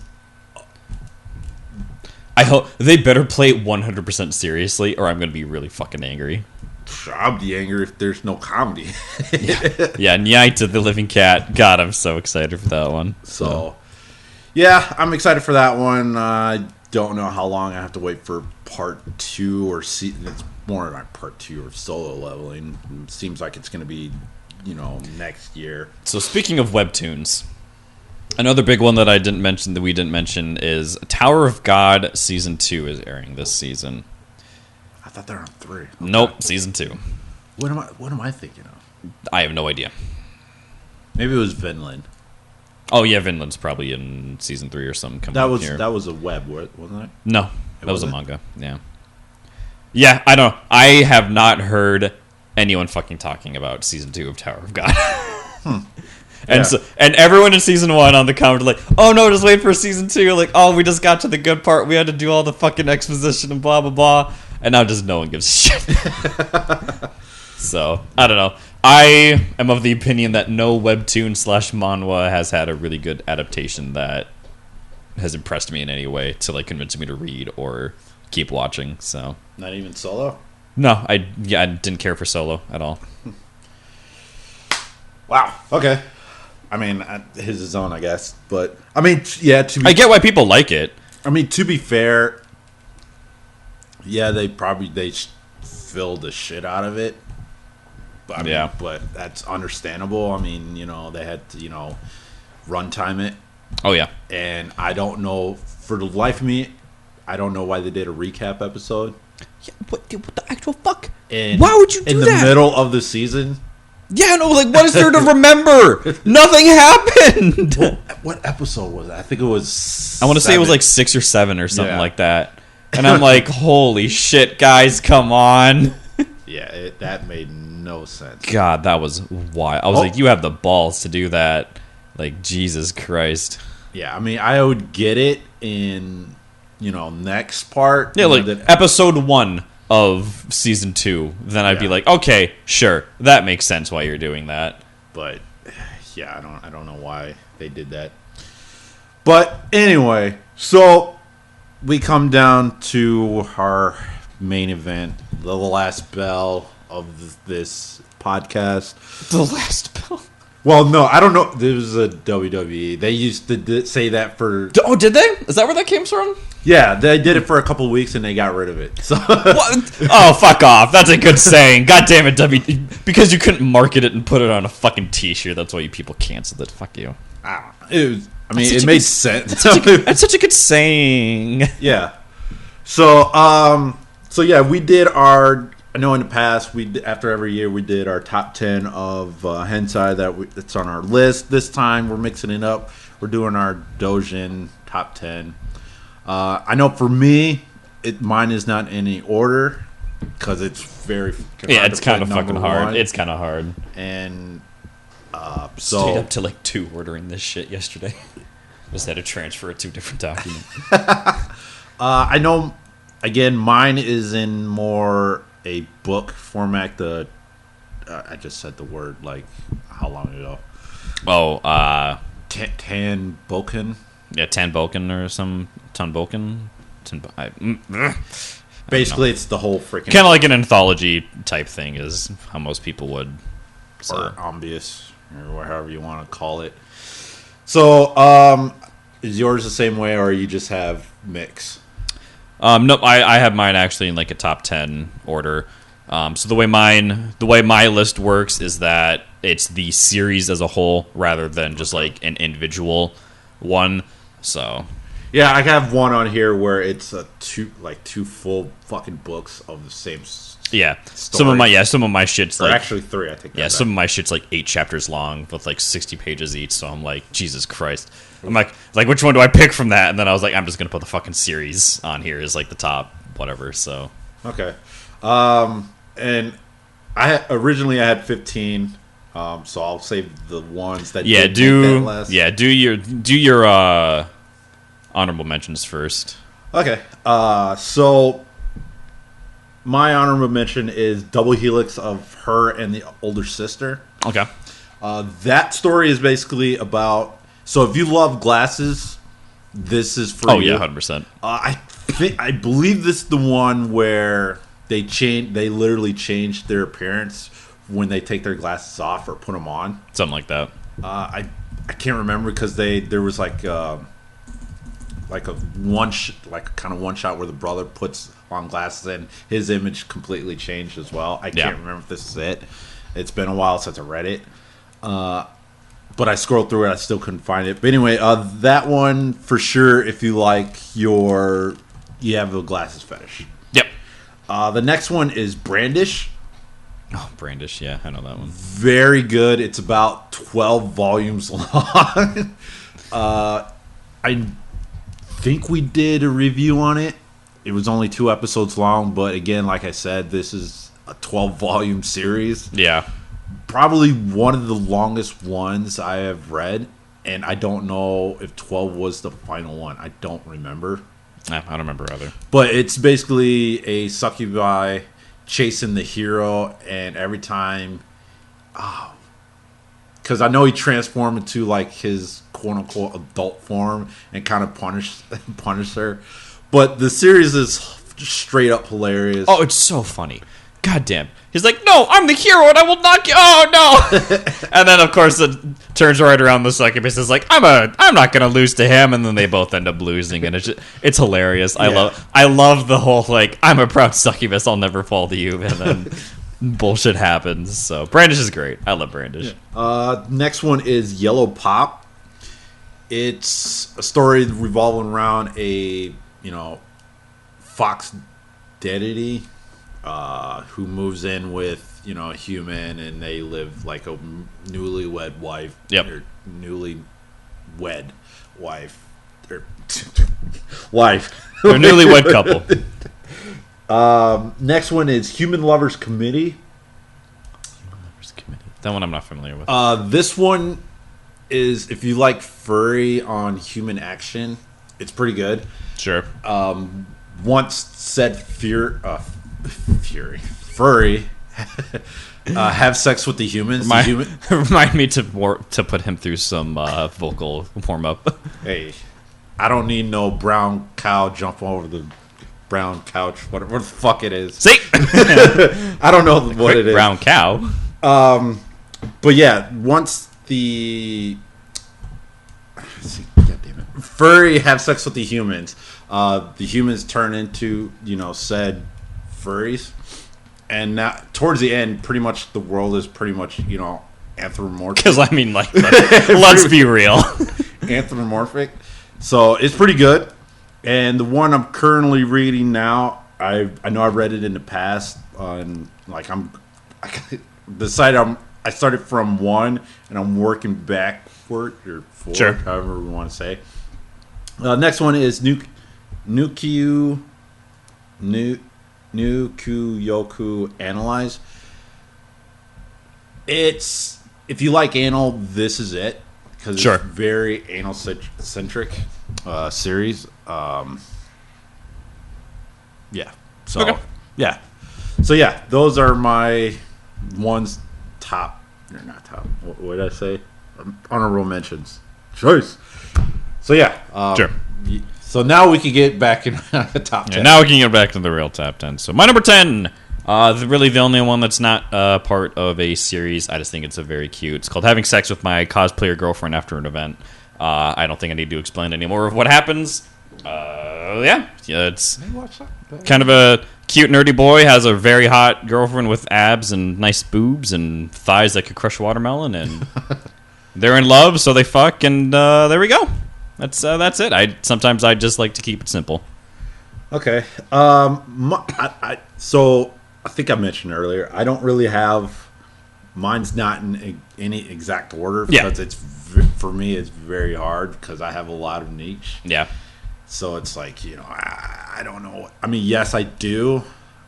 I hope they better play it 100% seriously, or I'm going to be really fucking angry. I'll be angry if there's no comedy. Yeah, Nyai to the Living Cat. God, I'm so excited for that one. So, yeah, I'm excited for that one. I don't know how long I have to wait for part 2 or it's more like part 2 of solo leveling. It seems like it's going to be, next year. So speaking of webtoons, another big one that we didn't mention is Tower of God Season 2 is airing this season. I thought they're on 3. Okay. Nope, Season 2. What am I thinking of? I have no idea. Maybe it was Vinland. Oh yeah, Vinland's probably in Season 3 or something coming up here. That was a web, wasn't it? No, that was a manga. Yeah, I don't know. I have not heard anyone fucking talking about Season 2 of Tower of God. And everyone in Season 1 on the comment like, oh no, just wait for Season 2. Like, oh, we just got to the good part. We had to do all the fucking exposition and blah blah blah. And now just no one gives a shit. So, I don't know. I am of the opinion that no webtoon / manhwa has had a really good adaptation that has impressed me in any way to like convince me to read or keep watching. So not even Solo? No, I didn't care for Solo at all. Wow. Okay. I mean, his own, I guess. But I mean, yeah. I get why people like it. I mean, to be fair, yeah, they filled the shit out of it. But that's understandable. I mean, they had to, runtime it. Oh, yeah. And I don't know, for the life of me, I don't know why they did a recap episode. Yeah, what the actual fuck? Why would you do that? In the middle of the season? Yeah, no, like, what is there to remember? Nothing happened. Well, what episode was it? I think it was I want to say it was like 6 or 7 or something like that. And I'm like, holy shit, guys, come on. Yeah, that made no sense. God, that was wild. I was like, you have the balls to do that. Like, Jesus Christ. Yeah, I mean, I would get it in, next part. Yeah, like episode 1 of Season 2. Then I'd be like, okay, sure. That makes sense why you're doing that. But, yeah, I don't know why they did that. But, anyway, so we come down to our main event, the last bell of this podcast. The last bell? Well, no, I don't know. There was a WWE. They used to say that for... Oh, did they? Is that where that came from? Yeah, they did it for a couple of weeks and they got rid of it. So what? Oh, fuck off. That's a good saying. God damn it, because you couldn't market it and put it on a fucking t-shirt. That's why you people canceled it. Fuck you. It made sense. That's such a good saying. Yeah. So yeah, we did our... I know in the past, after every year, we did our top 10 of hentai that's on our list. This time, we're mixing it up. We're doing our Doujin top 10. I know for me, mine is not in any order because it's very hard. Yeah, it's kind of fucking hard. It's kind of hard. And stayed up to like 2 ordering this shit yesterday. Just had to transfer it to a different document. I know, again, mine is in more a book format. I just said the word like how long ago? Oh, Tanboken. Yeah, Tanboken or some Tanboken. Basically, it's the whole freaking kind of like an anthology type thing, is how most people would. Or ambius, or however you want to call it. So, is yours the same way, or you just have mix? Nope, I have mine actually in like a top 10 order. So the way my list works is that it's the series as a whole rather than just like an individual one. So Yeah, I have one on here where it's two full fucking books of the same. Yeah, Story. some of my shit's like actually 3. I think. Yeah, some of my shit's like 8 chapters long with like 60 pages each. So I'm like, Jesus Christ. I'm like which one do I pick from that? And then I was like, I'm just gonna put the fucking series on here as like the top whatever. So okay, and I originally had 15. So I'll save the ones that do that list. do your honorable mentions first. Okay, so my honorable mention is Double Helix of her and the older sister. Okay. That story is basically about. So if you love glasses, this is for you. Oh yeah, 100%. I believe this is the one where they literally change their appearance when they take their glasses off or put them on. Something like that. I can't remember because there was like a one shot where the brother puts on glasses and his image completely changed as well. I can't remember if this is it. It's been a while since I read it. But I scrolled through it. I still couldn't find it. But anyway, that one for sure. If you you have a glasses fetish. Yep. The next one is Brandish. Oh, Brandish. Yeah, I know that one. Very good. It's about 12 volumes long. I think we did a review on it. It was only 2 episodes long, but again, like I said, this is a 12-volume series. Yeah. Probably one of the longest ones I have read, and I don't know if 12 was the final one. I don't remember. I don't remember either. But it's basically a succubi chasing the hero, and every time... because I know he transformed into like his quote-unquote adult form and kind of punish her. But the series is straight up hilarious. Oh, it's so funny. God damn. He's like, no, I'm the hero and I will knock you. Oh, no. And then, of course, it turns right around the succubus is like, I'm not going to lose to him. And then they both end up losing. And it's hilarious. Yeah. I love the whole, like, I'm a proud succubus. I'll never fall to you. And then bullshit happens. So Brandish is great. I love Brandish. Yeah. Next one is Yellow Pop. It's a story revolving around a, fox deity who moves in with, a human, and they live like a newlywed wife. Yep. Or newlywed wife. Or wife. They're a newlywed couple. Next one is Human Lovers Committee. That one I'm not familiar with. This one is, if you like furry on human action, it's pretty good. Sure. Once said furry have sex with the humans. Remind me to put him through some vocal warm up. Hey, I don't need no brown cow jump over the brown couch, whatever the fuck it is. See, I don't know what it is. Brown cow. But yeah, once the furry have sex with the humans turn into said furries, and now towards the end, pretty much the world is pretty much anthropomorphic. Because I mean, like, let's be real, anthropomorphic. So it's pretty good. And the one I'm currently reading now, I know I've read it in the past, and like I started from 1 and I'm working backward or forward, sure, however we want to say. Next one is Nukuyoku Analyze. It's, if you like anal, this is it, because sure, it's very anal centric series. Yeah. So okay. Yeah. So yeah, those are my ones. Top, or not top. What did I say? Honorable mentions. Choice. So yeah. Sure. So now we can get back in the top 10. Yeah, now we can get back to the real top 10. So my number 10, really the only one that's not part of a series. I just think it's a very cute. It's called Having Sex with My Cosplayer Girlfriend After an Event. I don't think I need to explain any more of what happens. Yeah, it's kind of a cute nerdy boy, has a very hot girlfriend with abs and nice boobs and thighs that could crush watermelon, and they're in love, so they fuck, and there we go. that's it. Sometimes I just like to keep it simple. Okay. So I think I mentioned earlier, I don't really have, mine's not in any exact order because for me it's very hard because I have a lot of niche. Yeah. So it's like, I don't know. I mean, yes, I do.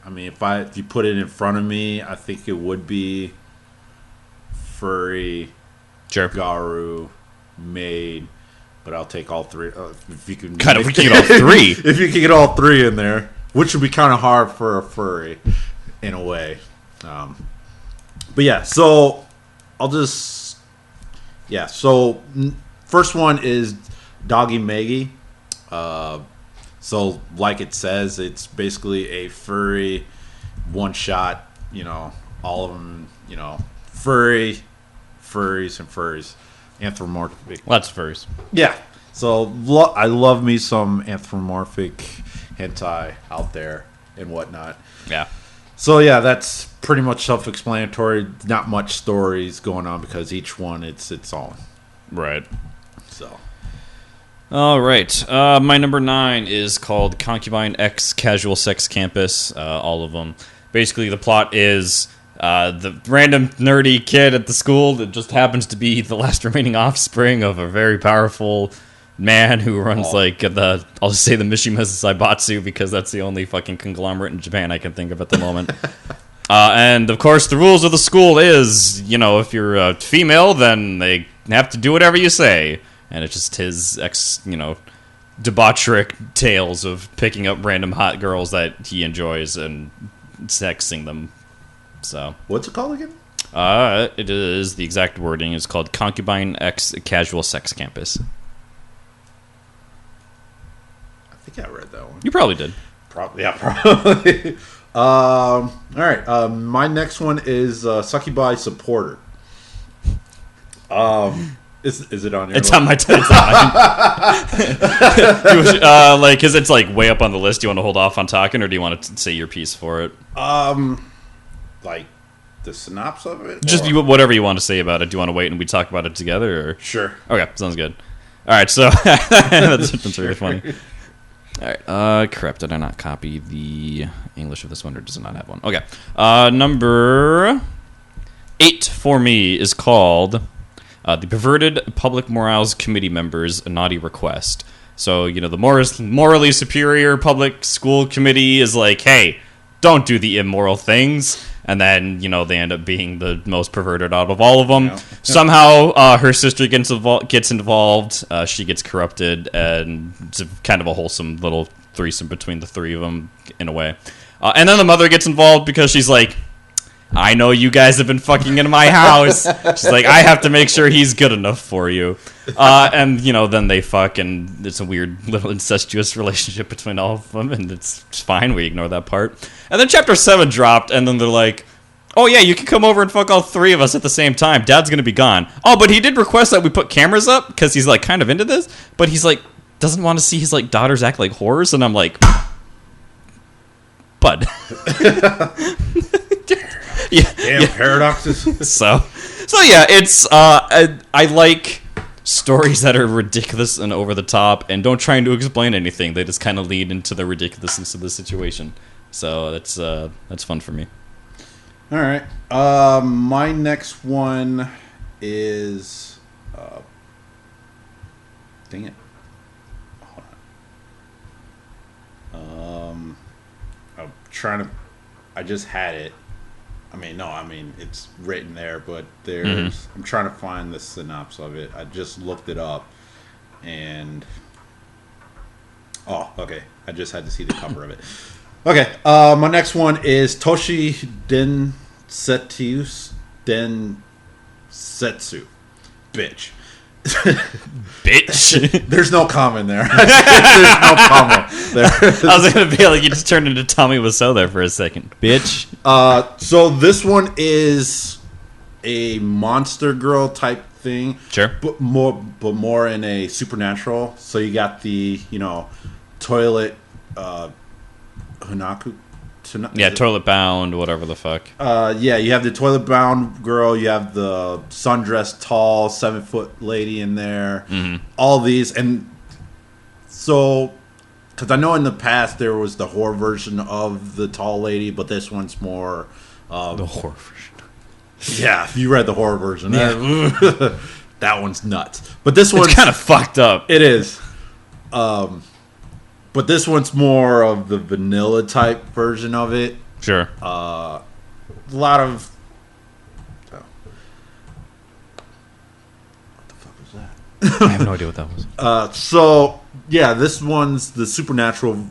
I mean, if you put it in front of me, I think it would be furry, Garu, maid, but I'll take all three. If you can, God, if we can get all three, if you can get all three in there, which would be kind of hard for a furry, in a way. But yeah, so I'll just So first one is Doggy Maggie. So like it says, it's basically a furry one shot. All of them. Furries and furries. Anthropomorphic. Lots of furries. Yeah. So I love me some anthropomorphic hentai out there and whatnot. Yeah. So yeah, that's pretty much self-explanatory. Not much stories going on because each one it's its own. Right. So. All right. My number 9 is called Concubine X Casual Sex Campus. All of them. Basically, the plot is the random nerdy kid at the school that just happens to be the last remaining offspring of a very powerful man who runs I'll just say the Mishimazu Saibatsu because that's the only fucking conglomerate in Japan I can think of at the moment. And of course, the rules of the school is, if you're a female, then they have to do whatever you say. And it's just his debaucheric tales of picking up random hot girls that he enjoys and sexing them. So what's it called again? It is, the exact wording is called Concubine X Casual Sex Campus. I think I read that one. You probably did. Probably. All right. My next one is Succubi Supporter. Is it on your It's list? on my because it's way up on the list. Do you want to hold off on talking, or do you want to say your piece for it? Like the synopsis of it? Just whatever you want to say about it. Do you want to wait and we talk about it together? Or? Sure. Okay, sounds good. All right, so that's very funny. All right, crap, did I not copy the English of this one, or does it not have one? Okay, number 8 for me is called the Perverted Public Morals Committee Members' Naughty Request. So, the morally superior public school committee is like, hey, don't do the immoral things. And then, they end up being the most perverted out of all of them. Yeah. Somehow, her sister gets involved. She gets corrupted, and it's kind of a wholesome little threesome between the three of them, in a way. And then the mother gets involved because she's like, I know you guys have been fucking in my house. She's like, I have to make sure he's good enough for you. And, then they fuck, and it's a weird little incestuous relationship between all of them, and it's fine. We ignore that part. And then Chapter 7 dropped, and then they're like, oh, yeah, you can come over and fuck all three of us at the same time. Dad's going to be gone. Oh, but he did request that we put cameras up, because he's, kind of into this. But he's, doesn't want to see his, daughters act like whores, and I'm like, bud. Damn paradoxes. So yeah, it's I like stories that are ridiculous and over the top and don't try to explain anything. They just kind of lead into the ridiculousness of the situation. So that's fun for me. All right. My next one is dang it. Hold on. I'm trying to. I just had it. It's written there, but there's. Mm-hmm. I'm trying to find the synopsis of it. I just looked it up, and okay. I just had to see the cover of it. Okay, my next one is Toshi Densetsu. Bitch. Bitch. There's no comma in there. There's no comma there. I was gonna be like, you just turned into Tommy Wiseau there for a second. Bitch. So this one is a monster girl type thing. Sure. But more in a supernatural. So you got the, toilet Hanaku. Yeah, toilet bound, whatever the fuck. Yeah, you have the toilet bound girl, you have the sundress tall 7-foot lady in there. Mm-hmm. All these, and So, because I know in the past there was the horror version of the tall lady, but this one's more The horror version. yeah. If you read the horror version, Yeah. that one's nuts. But this one's It's kind of fucked up. It is. But this one's more of the vanilla type version of it. Sure. A lot of. Oh. What the fuck was that? I have no idea what that was. So yeah, this one's the supernatural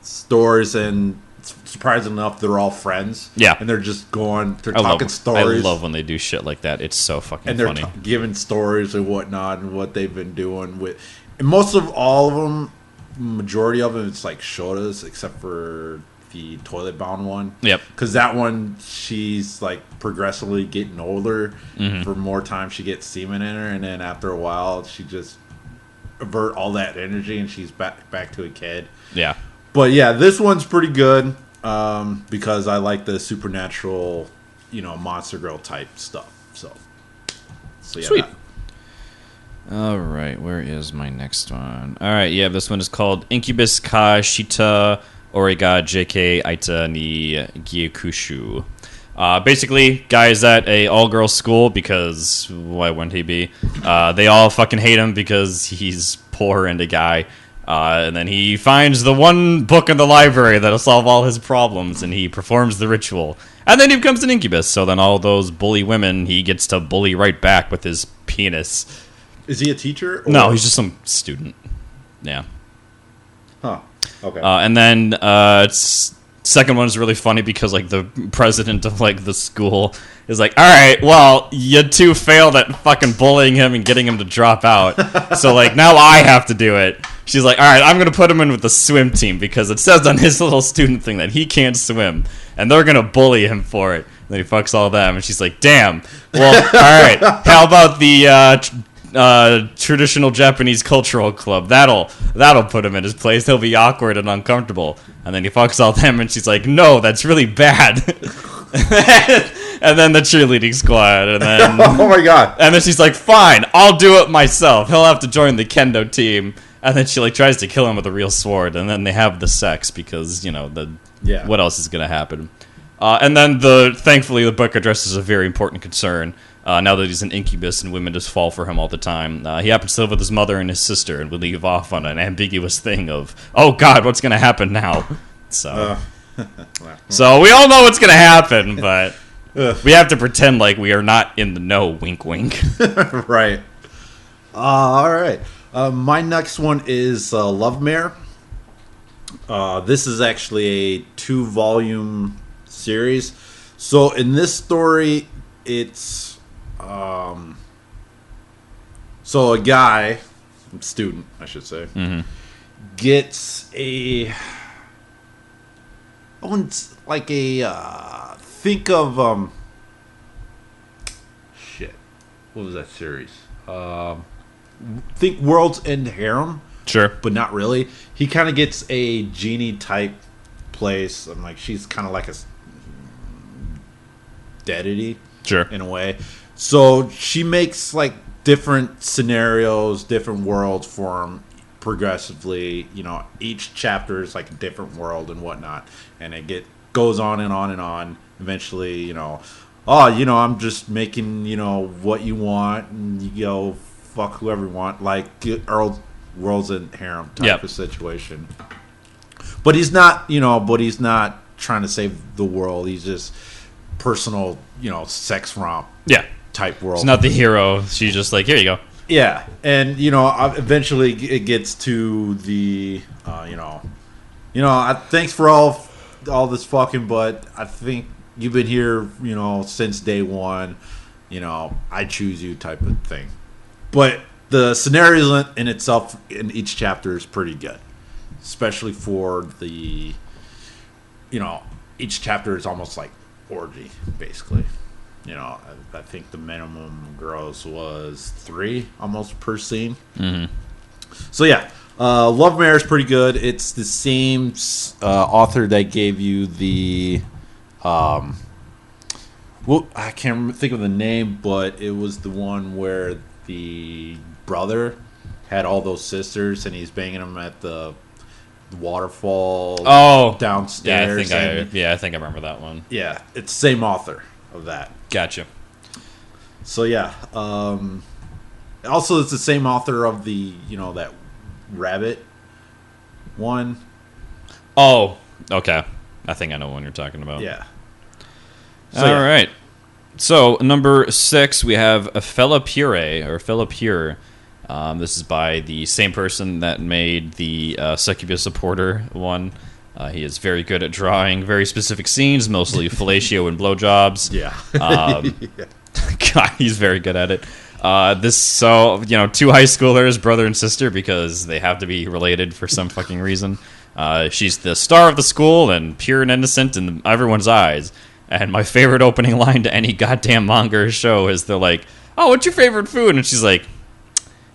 stories, and surprising enough, they're all friends. Yeah. and they're just going. They're I talking stories. love when they do shit like that. It's so fucking and they're funny. giving stories and whatnot, and what they've been doing with. And most of all of them, majority of them, it's like Shota's, except for the toilet bound one. Yep. Because that one, she's like progressively getting older. Mm-hmm. For more time, she gets semen in her, and then after a while, she just avert all that energy, and she's back to a kid. Yeah. But yeah, this one's pretty good because I like the supernatural, monster girl type stuff. So yeah, Sweet. All right, where is my next one? All right, yeah, this one is called Incubus ka Shita Origa JK Aita ni Gyakushu. Basically, guys at a all-girls school, because why wouldn't he be? They all fucking hate him because he's poor and a guy. And then he finds the one book in the library that'll solve all his problems, and he performs the ritual. And then he becomes an incubus, so then all those bully women, he gets to bully right back with his penis. Is he a teacher? Or? No, he's just some student. Yeah. Huh. Okay. And then second one is really funny because like the president of like the school is like, all right, well, you two failed at fucking bullying him and getting him to drop out. So like now I have to do it. She's like, all right, I'm going to put him in with the swim team because it says on his little student thing that he can't swim. And they're going to bully him for it. And then he fucks all them. And she's like, damn. Well, all right. How about the traditional Japanese cultural club? That'll put him in his place. He'll be awkward and uncomfortable. And then he fucks all them. And she's like, no, that's really bad. And then the cheerleading squad. And then oh my god. And then she's like, fine, I'll do it myself. He'll have to join the kendo team. And then she like tries to kill him with a real sword, and then they have the sex because what else is going to happen? And then thankfully the book addresses a very important concern. Now that he's an incubus and women just fall for him all the time, he happens to live with his mother and his sister, and we leave off on an ambiguous thing of, oh God, what's going to happen now? So, so we all know what's going to happen, but we have to pretend like we are not in the know. Wink, wink. Right. All right. My next one is Love Mare. This is actually a 2-volume series. So in this story, it's so a guy, student, I should say, gets a think of shit. What was that series? Think World's End Harem. Sure. But not really. He kind of gets a genie type place. I'm like, she's kind of like a deity. Sure. In a way. So she makes like different scenarios, different worlds for him progressively. Each chapter is like a different world and whatnot. And it goes on and on and on. Eventually, I'm just making, what you want, and you go fuck whoever you want, like World's End Harem type of situation. But he's not, he's not trying to save the world. He's just personal, sex romp type world. It's not the hero. She's just like, here you go. Yeah, and eventually it gets to the, thanks for all this fucking, but I think you've been here, since day one. I choose you type of thing. But the scenarios in itself in each chapter is pretty good, especially for the, each chapter is almost like orgy, basically. I think the minimum gross was 3 almost per scene. Mm-hmm. So yeah, Love Mare is pretty good. It's the same author that gave you the, I can't think of the name, but it was the one where the brother had all those sisters, and he's banging them at the waterfall. Oh, downstairs. I think I remember that one. Yeah, it's the same author of that. Gotcha. So yeah, also it's the same author of the that rabbit one. Oh, okay. I think I know what you're talking about. Yeah. All right. So number 6, we have a Fella Pure. This is by the same person that made the Succubus Supporter one. He is very good at drawing very specific scenes, mostly fellatio and blowjobs. Yeah. God, he's very good at it. Two high schoolers, brother and sister, because they have to be related for some fucking reason. She's the star of the school and pure and innocent in everyone's eyes. And my favorite opening line to any goddamn manga or show is they're like, "Oh, what's your favorite food?" And she's like,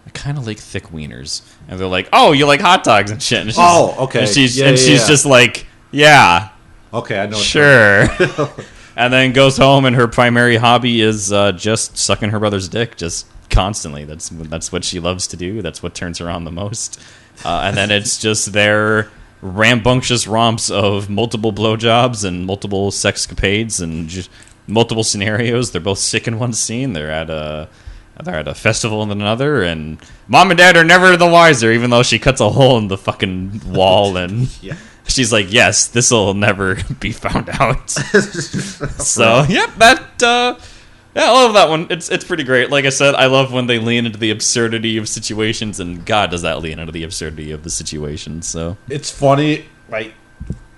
"I kind of like thick wieners." And they're like, "Oh, you like hot dogs and shit." And she's, okay. And she's just like, "Yeah, okay, I know. Sure." And then goes home, and her primary hobby is just sucking her brother's dick, just constantly. That's what she loves to do. That's what turns her on the most. And then it's just their rambunctious romps of multiple blowjobs and multiple sexcapades and just multiple scenarios. They're both sick in one scene. They're at a festival in another, and mom and dad are never the wiser, even though she cuts a hole in the fucking wall and Yeah. she's like, "Yes, this will never be found out." So, yep, I love that one. It's pretty great. Like I said, I love when they lean into the absurdity of situations, and God does that lean into the absurdity of the situation. So it's funny. Like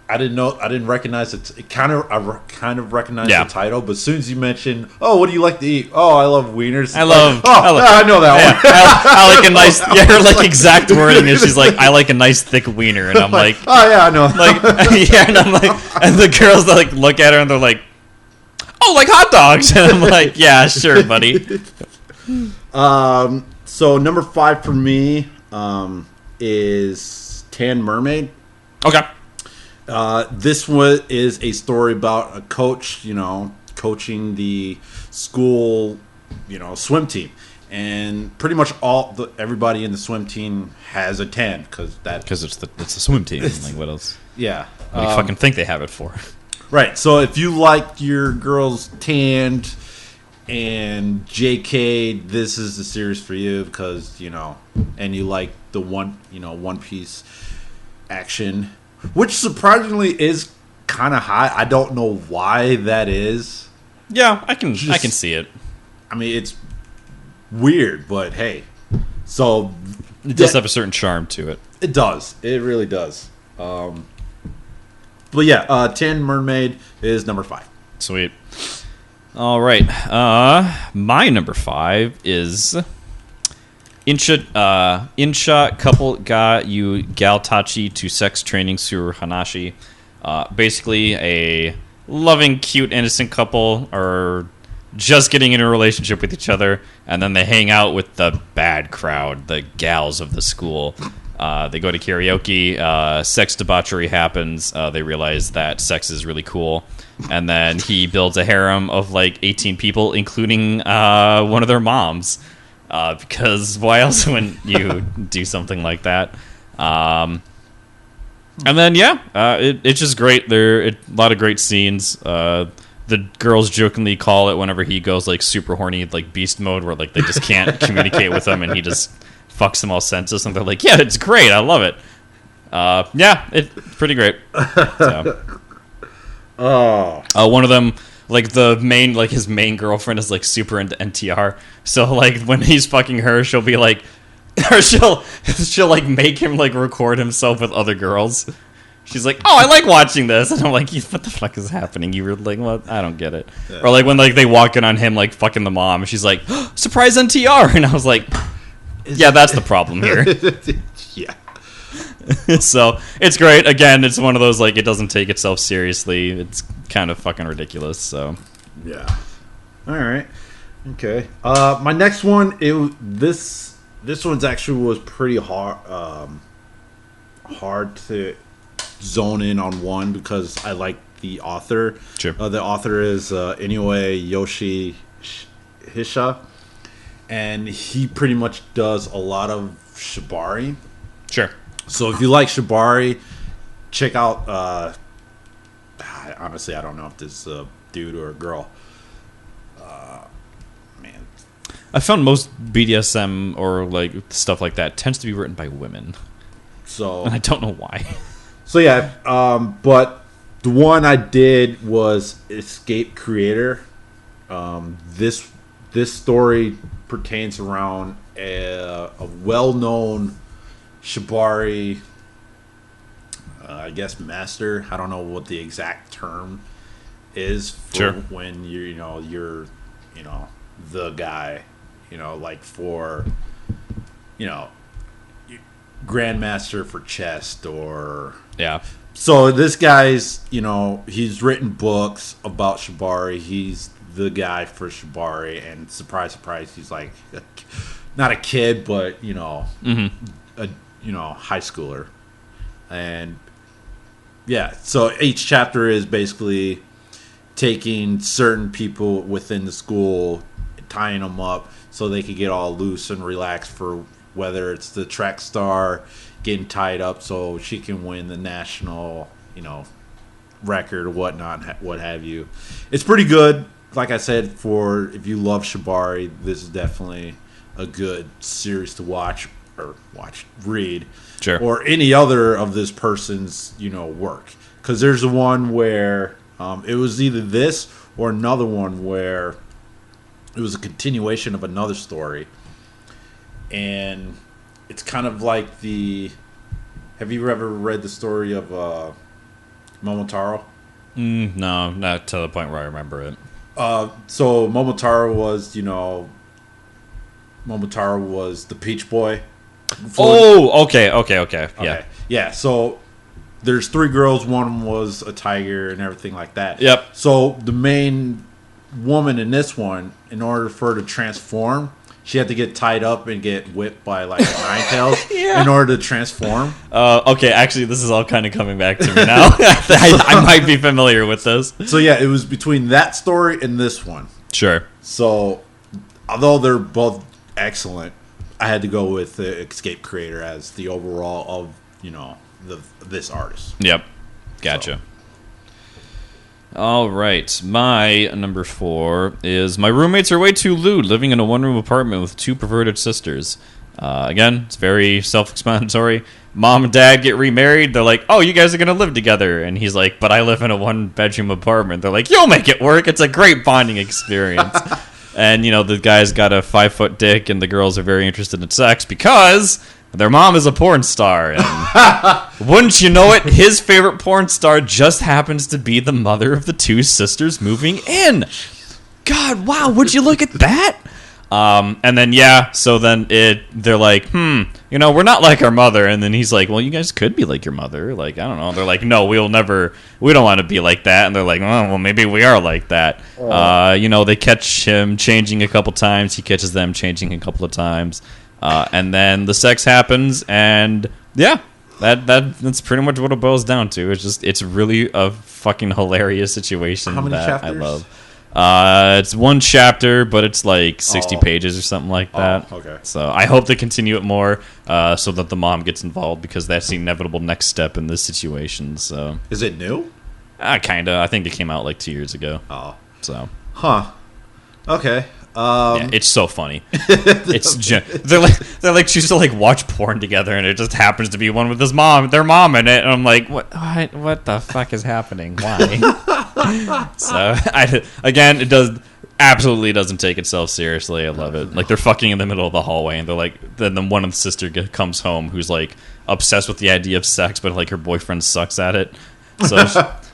I didn't recognize it. I kind of recognized the title, but as soon as you mentioned, "Oh, what do you like to eat?" "Oh, I love wieners." I know that one. I like a nice. Yeah, her like exact wording is she's like, "I like a nice thick wiener," and I'm like, "Oh yeah, I know." Like yeah, and I'm like, and the girls that like look at her and they're like, "Oh, like hot dogs," and I'm like, "Yeah, sure, buddy." So number 5 for me is Tan Mermaid. Okay. This one is a story about a coach, coaching the school, swim team, and pretty much everybody in the swim team has a tan because it's a swim team. Like what else? Yeah. What do you fucking think they have it for? Right. So if you like your girls tanned and JK, this is the series for you because and you like the One Piece action. Which surprisingly is kind of high. I don't know why that is. Yeah, I can see it. I mean, it's weird, but hey. So it does have a certain charm to it. It does. It really does. But yeah, Tan Mermaid is number 5. Sweet. All right. My number 5 is Insha couple ga yu galtachi to sex training sur hanashi. Basically, a loving, cute, innocent couple are just getting into a relationship with each other, and then they hang out with the bad crowd, the gals of the school. They go to karaoke. Sex debauchery happens. They realize that sex is really cool, and then he builds a harem of like 18 people, including one of their moms. Because why else wouldn't you do something like that? And then it's just great. There a lot of great scenes. The girls jokingly call it whenever he goes like super horny, like beast mode, where like they just can't communicate with him, and he just fucks them all senseless. And they're like, "Yeah, it's great. I love it." It's pretty great. So. One of them. Like the main, like his main girlfriend is like super into NTR. So like when he's fucking her, she'll be like, or she'll like make him like record himself with other girls. She's like, "Oh, I like watching this," and I'm like, "What the fuck is happening? You were like, what? I don't get it." Yeah. Or like when like they walk in on him like fucking the mom, and she's like, "Oh, surprise NTR," and I was like, "Yeah, that's the problem here." Yeah. So it's great. Again, it's one of those like it doesn't take itself seriously. It's kind of fucking ridiculous. So yeah. All right. Okay. My next one. This one's actually was pretty hard. Hard to zone in on one because I like the author. Sure. The author is Inoue Yoshi Hisha, and he pretty much does a lot of Shibari. Sure. So if you like Shibari, check out. Honestly, I don't know if this is a dude or a girl. Man, I found most BDSM or like stuff like that tends to be written by women, so and I don't know why. So yeah, but the one I did was Escape Creator. This story pertains around a well-known Shibari, I guess, master. I don't know what the exact term is for Sure. when you're the guy, like for grandmaster for chest or. Yeah. So this guy's, he's written books about Shibari. He's the guy for Shibari, and surprise, surprise, he's like not a kid, but a high schooler. And yeah, so each chapter is basically taking certain people within the school, tying them up so they could get all loose and relaxed for whether it's the track star getting tied up so she can win the national, record or whatnot, what have you. It's pretty good. Like I said, for if you love Shibari, this is definitely a good series to read, Sure. or any other of this person's, work. Because there's the one where it was either this or another one where it was a continuation of another story. And it's kind of like have you ever read the story of Momotaro? No, not to the point where I remember it. So Momotaro was the Peach Boy. Oh, okay. Yeah. Yeah, so there's 3 girls, one was a tiger and everything like that. Yep. So the main woman in this one, in order for her to transform, she had to get tied up and get whipped by like Ninetales in order to transform. Okay, actually, this is all kind of coming back to me now. I might be familiar with this. So yeah, it was between that story and this one. Sure. So although they're both excellent, I had to go with the Escape Creator as the overall of this artist. Yep. Gotcha. All right. My number 4 is my roommates are way too lewd, living in a one-room apartment with 2 perverted sisters. Again, it's very self-explanatory. Mom and dad get remarried. They're like, oh, you guys are going to live together. And he's like, but I live in a one-bedroom apartment. They're like, you'll make it work. It's a great bonding experience. And, the guy's got a 5-foot dick, and the girls are very interested in sex because their mom is a porn star. And wouldn't you know it, his favorite porn star just happens to be the mother of the 2 sisters moving in. God, wow, would you look at that? And then, so then they're like, we're not like our mother. And then he's like, well, you guys could be like your mother. Like, I don't know. They're like, no, we don't want to be like that. And they're like, oh, well, maybe we are like that. They catch him changing a couple times. He catches them changing a couple of times. And then the sex happens. And that's pretty much what it boils down to. It's really a fucking hilarious situation. How many chapters? I love. It's 1 chapter, but it's like 60 pages or something like that. Oh, okay. So I hope they continue it more, so that the mom gets involved, because that's the inevitable next step in this situation. So is it new? Kinda. I think it came out like 2 years ago. Oh, so okay. Yeah, it's so funny. They're like she used to like watch porn together, and it just happens to be one with their mom in it, and I'm like, what the fuck is happening? Why? So it absolutely doesn't take itself seriously. I love it. Like, they're fucking in the middle of the hallway, and they're like, then one of the sister comes home who's like obsessed with the idea of sex, but like her boyfriend sucks at it.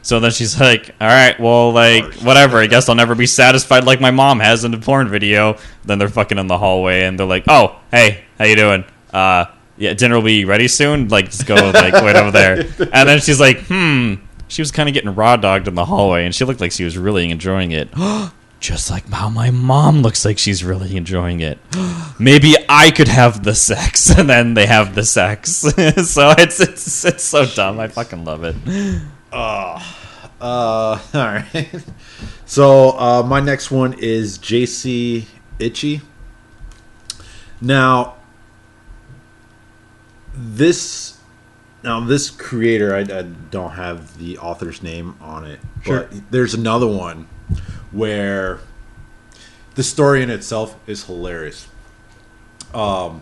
So then she's like, all right, well, like, whatever. I guess I'll never be satisfied like my mom has in the porn video. Then they're fucking in the hallway, and they're like, oh, hey, how you doing? Yeah, dinner will be ready soon. Like, just go, like, wait over there. And then she's like, She was kind of getting raw dogged in the hallway, and she looked like she was really enjoying it. Just like how my mom looks like she's really enjoying it. Maybe I could have the sex. And then they have the sex. So it's so dumb. I fucking love it. All right. So my next one is JC Itchy. Now, this creator, I don't have the author's name on it, Sure. but there's another one where the story in itself is hilarious. Not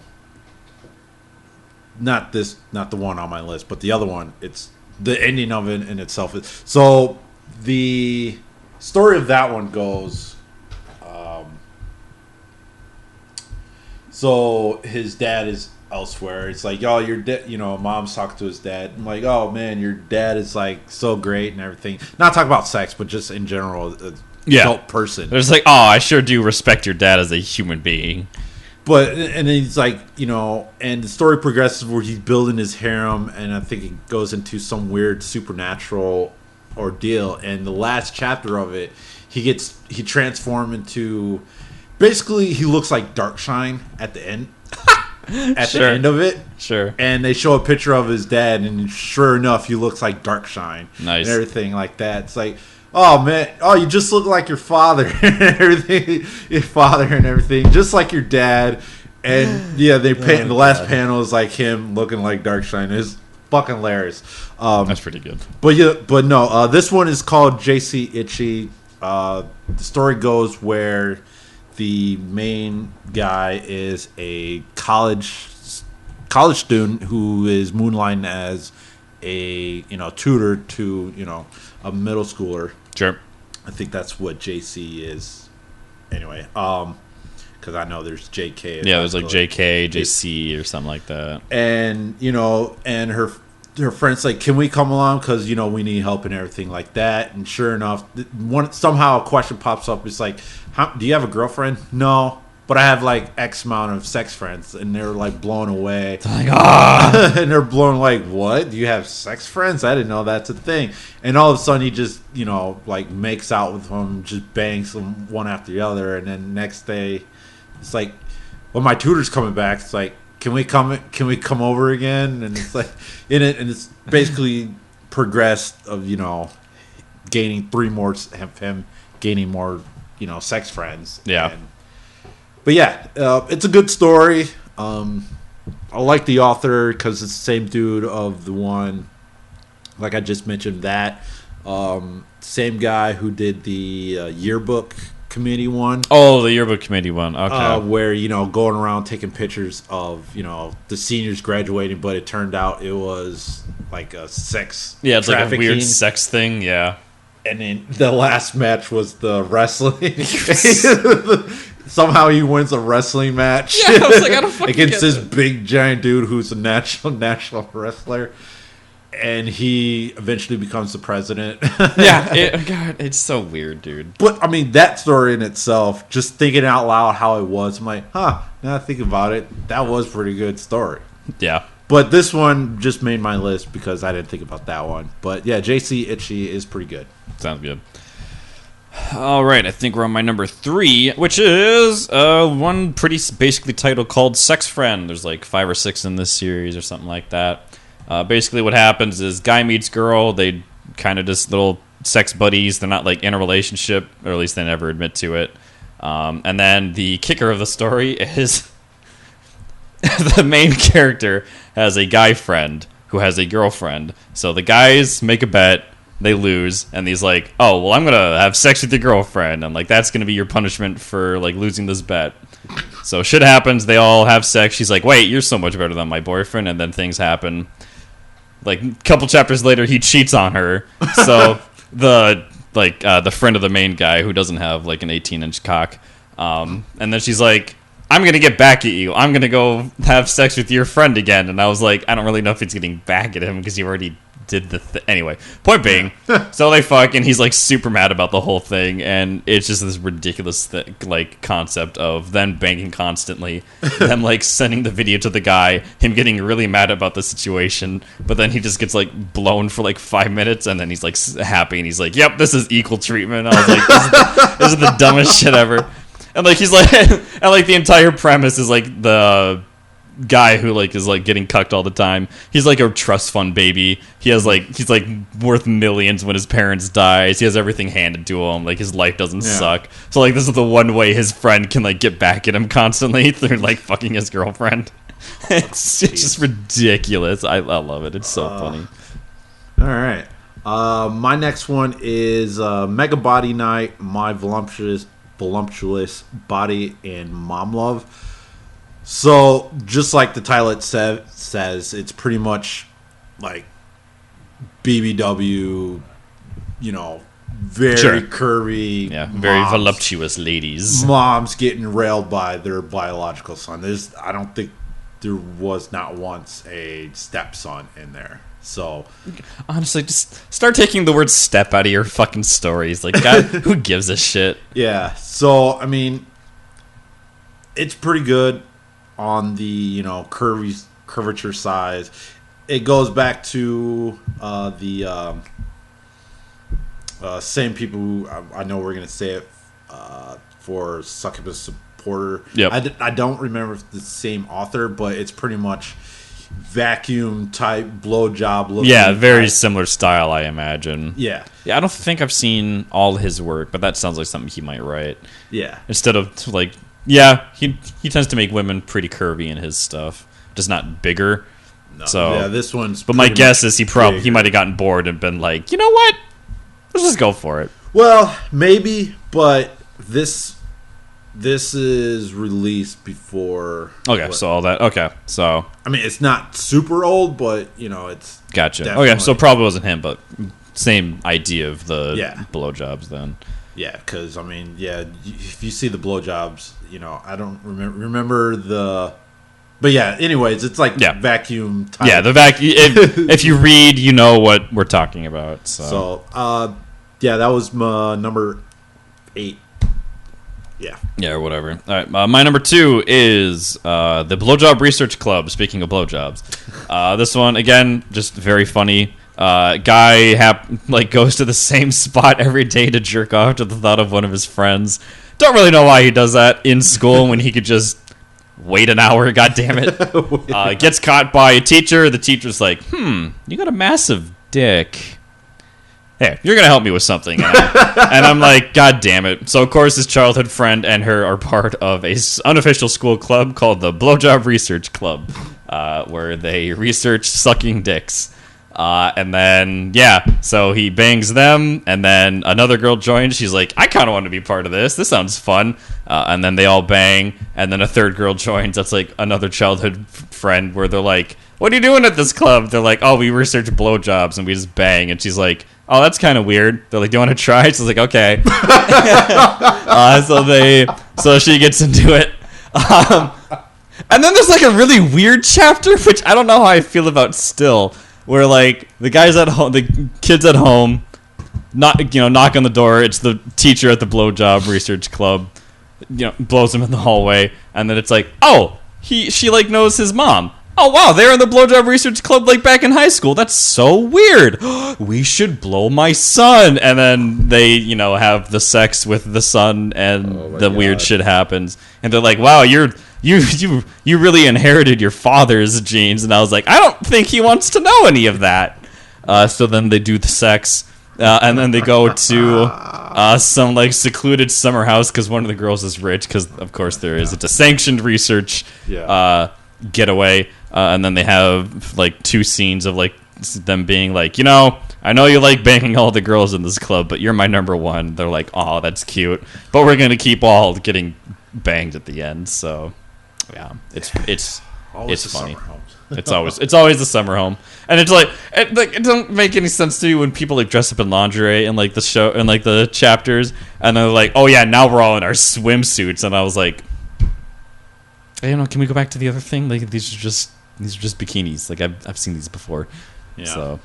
the one on my list, but the other one. It's the ending of it in itself. So the story of that one goes. So his dad is elsewhere. It's like, oh, your dad, mom's talking to his dad. I'm like, oh man, your dad is like so great and everything. Not talking about sex, but just in general, adult person. There's like, oh, I sure do respect your dad as a human being. But and then he's like, and the story progresses where he's building his harem, and I think it goes into some weird supernatural ordeal. And the last chapter of it, he transformed into, basically he looks like Darkshine at the end. At the end of it. Sure. And they show a picture of his dad, and sure enough, he looks like Darkshine. Nice. And everything like that. It's like, oh, man. Oh, you just look like your father and everything. Your father and everything. Just like your dad. And, yeah, they paint the last panel is like him looking like Darkshine. It's fucking hilarious. That's pretty good. But no, this one is called J.C. Itchy. The story goes where the main guy is a college student who is moonlighting as a tutor to a middle schooler. Sure. I think that's what JC is. Anyway, because I know there's JK. Yeah, there's like JK, JC, or something like that. And and her friend's like, can we come along because we need help and everything like that. And sure enough, somehow a question pops up. It's like, do you have a girlfriend? No, but I have like X amount of sex friends. And they're like blown away. They're like, and they're blown like, what, do you have sex friends? I didn't know that's a thing. And all of a sudden he just like makes out with them, just bangs them one after the other. And then next day it's like, well, my tutor's coming back. It's like, Can we come over again? And it's like and it's basically progressed of gaining 3 more of him gaining more sex friends. Yeah. But yeah, it's a good story. I like the author because it's the same dude of the one, like I just mentioned, that same guy who did the yearbook committee one. Oh, the yearbook committee one. Okay. Where going around taking pictures of the seniors graduating, but it turned out it was like a sex it's trafficking. like a weird sex thing. Yeah. And then the last match was the wrestling. Somehow he wins a wrestling match. Yeah, I was like, I don't fucking against get this it. big giant dude who's a national wrestler. And he eventually becomes the president. Yeah, God, it's so weird, dude. But, I mean, that story in itself, just thinking out loud how it was, I'm like, now I think about it, that was a pretty good story. Yeah. But this one just made my list because I didn't think about that one. But, yeah, J.C. Itchy is pretty good. Sounds good. All right, I think we're on my number 3, which is one pretty basically title called Sex Friend. There's like 5 or 6 in this series or something like that. Basically what happens is guy meets girl, they kind of just little sex buddies, they're not like in a relationship, or at least they never admit to it. And then the kicker of the story is the main character has a guy friend who has a girlfriend. So the guys make a bet, they lose, and he's like, oh, well, I'm going to have sex with your girlfriend, and like that's going to be your punishment for like losing this bet. So shit happens, they all have sex, she's like, wait, you're so much better than my boyfriend, and then things happen. Like a couple chapters later, he cheats on her. So the friend of the main guy who doesn't have like an 18-inch cock, and then she's like, "I'm gonna get back at you. I'm gonna go have sex with your friend again." And I was like, I don't really know if it's getting back at him because he already did the anyway. Point being, so they fuck, and he's like super mad about the whole thing, and it's just this ridiculous like concept of them banging constantly, them like sending the video to the guy, him getting really mad about the situation, but then he just gets like blown for like 5 minutes, and then he's like happy, and he's like, "Yep, this is equal treatment." I was like, this is the dumbest shit ever. And like he's like, and like the entire premise is like the guy who like is like getting cucked all the time. He's like a trust fund baby. He's like worth millions when his parents dies. He has everything handed to him. Like his life doesn't suck. So like this is the one way his friend can like get back at him constantly through like fucking his girlfriend. It's just ridiculous. I love it. It's so funny. All right. My next one is Mega Body Night, My Voluptuous Body and Mom Love. So, just like the title says, it's pretty much like BBW, very curvy. Yeah, very voluptuous ladies. Moms getting railed by their biological son. I don't think there was not once a stepson in there. So honestly, just start taking the word "step" out of your fucking stories. Like, God, who gives a shit? Yeah. So I mean, it's pretty good on the curvature size. It goes back to the same people who I know we're gonna say it for Succubus Supporter. Yep. I don't remember if it's the same author, but it's pretty much vacuum type blowjob looking. Yeah, very similar style, I imagine. Yeah. I don't think I've seen all his work, but that sounds like something he might write. Yeah. Instead of like, yeah, he tends to make women pretty curvy in his stuff, just not bigger. No. So yeah, this one's. But my guess is he might have gotten bored and been like, you know what? Let's just go for it. Well, maybe, but this is released before. Okay, so all that. Okay, so I mean, it's not super old, but it's gotcha. Okay, so it probably wasn't him, but same idea of the blowjobs then. Yeah, because I mean, if you see the blowjobs, I don't remember the. But yeah, anyways, it's like vacuum type. Yeah, the vacuum. If you read, you know what we're talking about. So, that was my number 8. Yeah. Yeah, or whatever. All right, my number 2 is the Blowjob Research Club. Speaking of blowjobs, this one again, just very funny. Guy goes to the same spot every day to jerk off to the thought of one of his friends. Don't really know why he does that in school when he could just wait an hour. God damn it! Gets caught by a teacher. The teacher's like, you got a massive dick. Hey, you're gonna help me with something, and I'm like, God damn it! So of course, his childhood friend and her are part of a unofficial school club called the Blowjob Research Club, where they research sucking dicks. And then so he bangs them, and then another girl joins. She's like, I kind of want to be part of this. This sounds fun. And then they all bang, and then a third girl joins. That's like another childhood friend, where they're like, what are you doing at this club? They're like, oh, we research blowjobs and we just bang. And she's like, oh, that's kind of weird. They're like, do you want to try? She's like, okay. So she gets into it. And then there's like a really weird chapter, which I don't know how I feel about still, where like the guys at home, the kids at home, knock on the door. It's the teacher at the Blowjob Research Club, blows him in the hallway, and then it's like, oh, she like knows his mom. Oh, wow, they're in the Blowjob Research Club like back in high school. That's so weird. We should blow my son. And then they, have the sex with the son, and the weird shit happens. And they're like, wow, you really inherited your father's genes. And I was like, I don't think he wants to know any of that. So then they do the sex. And then they go to some like secluded summer house because one of the girls is rich. Because, of course, there is. It's a sanctioned research getaway. And then they have like 2 scenes of like them being like, I know you like banging all the girls in this club, but you're my number one. They're like, oh, that's cute, but we're gonna keep all getting banged at the end. So yeah, it's funny. It's always the summer home, and it's like it doesn't make any sense to you when people like dress up in lingerie and like the show and like the chapters, and they're like, oh yeah, now we're all in our swimsuits, and I was like, can we go back to the other thing? Like these are just bikinis. Like I've seen these before. Yeah. So,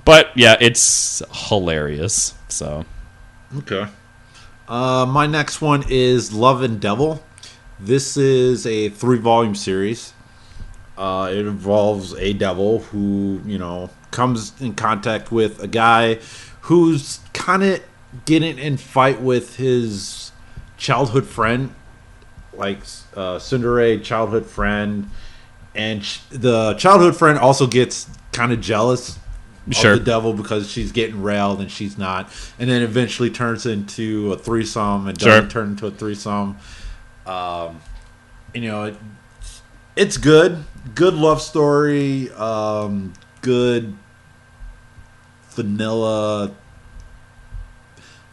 but yeah, it's hilarious. So, okay. My next one is Love and Devil. This is a 3-volume series. It involves a devil who comes in contact with a guy who's kind of getting in fight with his childhood friend, like Tsundere, childhood friend. And the childhood friend also gets kind of jealous of the devil because she's getting railed and she's not. And then eventually turns into a threesome and doesn't turn into a threesome. It's good. Good love story. Good vanilla.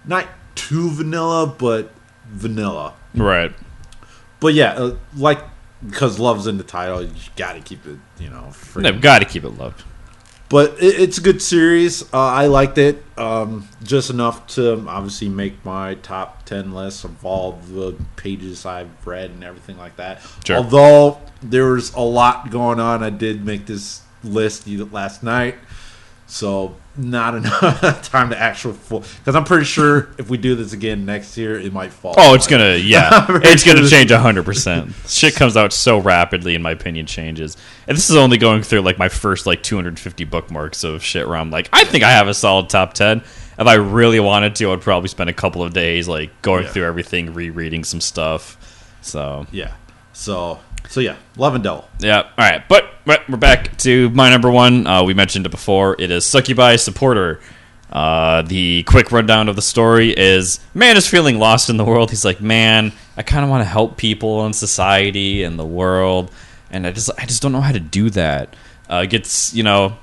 Not too vanilla, but vanilla. Right. But yeah, like, because love's in the title, you gotta keep it, They've got to keep it love. But it's a good series. I liked it. Just enough to obviously make my top 10 list of all the pages I've read and everything like that. Sure. Although there was a lot going on, I did make this list last night. So not enough time to actual full. Because I'm pretty sure if we do this again next year, it might fall. Oh, it's going to, yeah. It's going to change 100%. Shit comes out so rapidly, in my opinion, changes. And this is only going through, like, my first, like, 250 bookmarks of shit where I'm like, I think I have a solid top 10. If I really wanted to, I'd probably spend a couple of days, like, going through everything, rereading some stuff. So. Yeah. So yeah, Love and Devil. Yeah, all right. But we're back to my number one. We mentioned it before. It is Succubi Supporter. The quick rundown of the story is, man is feeling lost in the world. He's like, man, I kind of want to help people in society and the world, and I just don't know how to do that. Gets,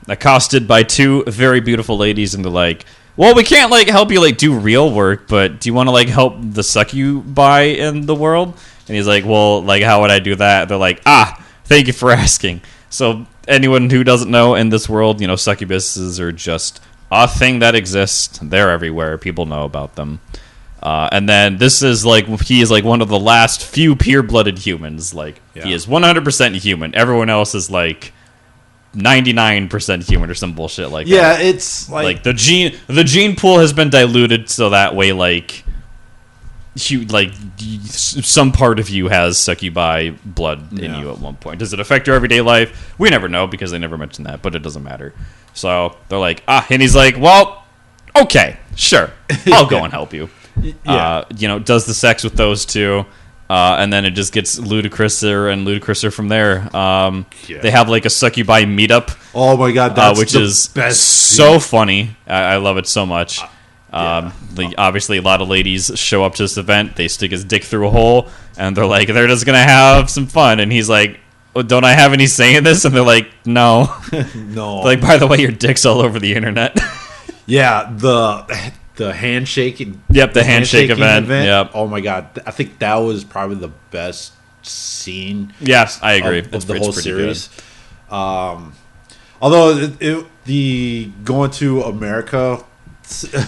accosted by two very beautiful ladies, and they're like, well, we can't, like, help you, like, do real work, but do you want to, like, help the succubi in the world? And he's like, well, like, how would I do that? They're like, thank you for asking. So anyone who doesn't know, in this world, succubuses are just a thing that exists. They're everywhere. People know about them. And then this is, like, he is, like, one of the last few pure-blooded humans. Like, he is 100% human. Everyone else is, like, 99% human or some bullshit like that. Yeah, it's like the gene pool has been diluted so that way, like, some part of you has succubi blood in you at one point. Does it affect your everyday life? We never know because they never mention that, but it doesn't matter. So they're like, and he's like, well, okay, sure, I'll go and help you. Does the sex with those two, and then it just gets ludicrouser and ludicrouser from there. They have, like, a succubi meetup. Oh my god, that's which is best so funny. I love it so much. Obviously, a lot of ladies show up to this event. They stick his dick through a hole, and they're like, they're just gonna have some fun. And he's like, don't I have any say in this? And they're like, no. No. Like, by the way, your dick's all over the internet. Yeah, the handshaking. Yep, the handshake event. Yep. Oh my god, I think that was probably the best scene. Yes, I agree. Of the whole series. Although the going to America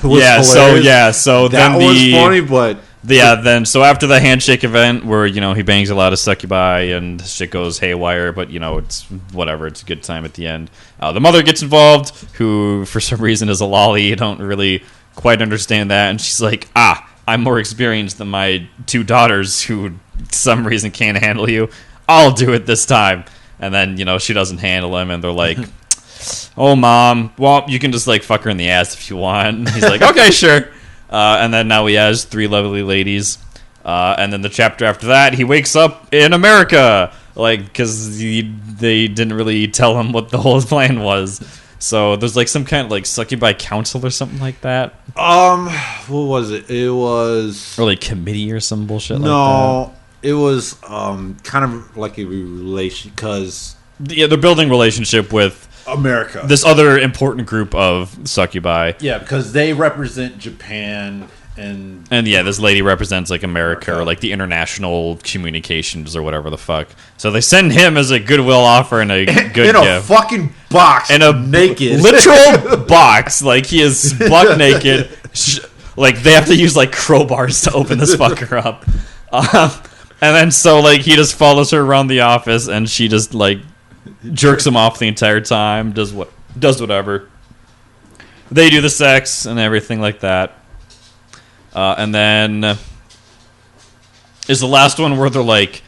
was hilarious. So that then was funny, but then so after the handshake event where he bangs a lot of succubi and shit goes haywire, but it's whatever, it's a good time at the end. The mother gets involved, who for some reason is a lolly. You don't really quite understand that, and she's like, I'm more experienced than my two daughters who for some reason can't handle you. I'll do it this time. And then she doesn't handle him, and they're like, oh, mom, well, you can just, like, fuck her in the ass if you want. And he's like, okay, sure. And then now he has three lovely ladies. And then the chapter after that, he wakes up in America, like, because they didn't really tell him what the whole plan was. So there's, like, some kind of, like, succubi council or something like that. What was it? It was... Or, like, committee or some bullshit like that. No, it was kind of like a relation, because... Yeah, they're building relationship with... America. This other important group of succubi. Yeah, because they represent Japan and this lady represents, like, America or, like, the international communications or whatever the fuck. So they send him as a goodwill offer and a good gift. In a fucking box. In a naked. Literal box. Like, he is buck naked. Like, they have to use, like, crowbars to open this fucker up. And then so, like, he just follows her around the office and she just, like, jerks him off the entire time, does whatever. They do the sex and everything like that. And then is the last one where they're like,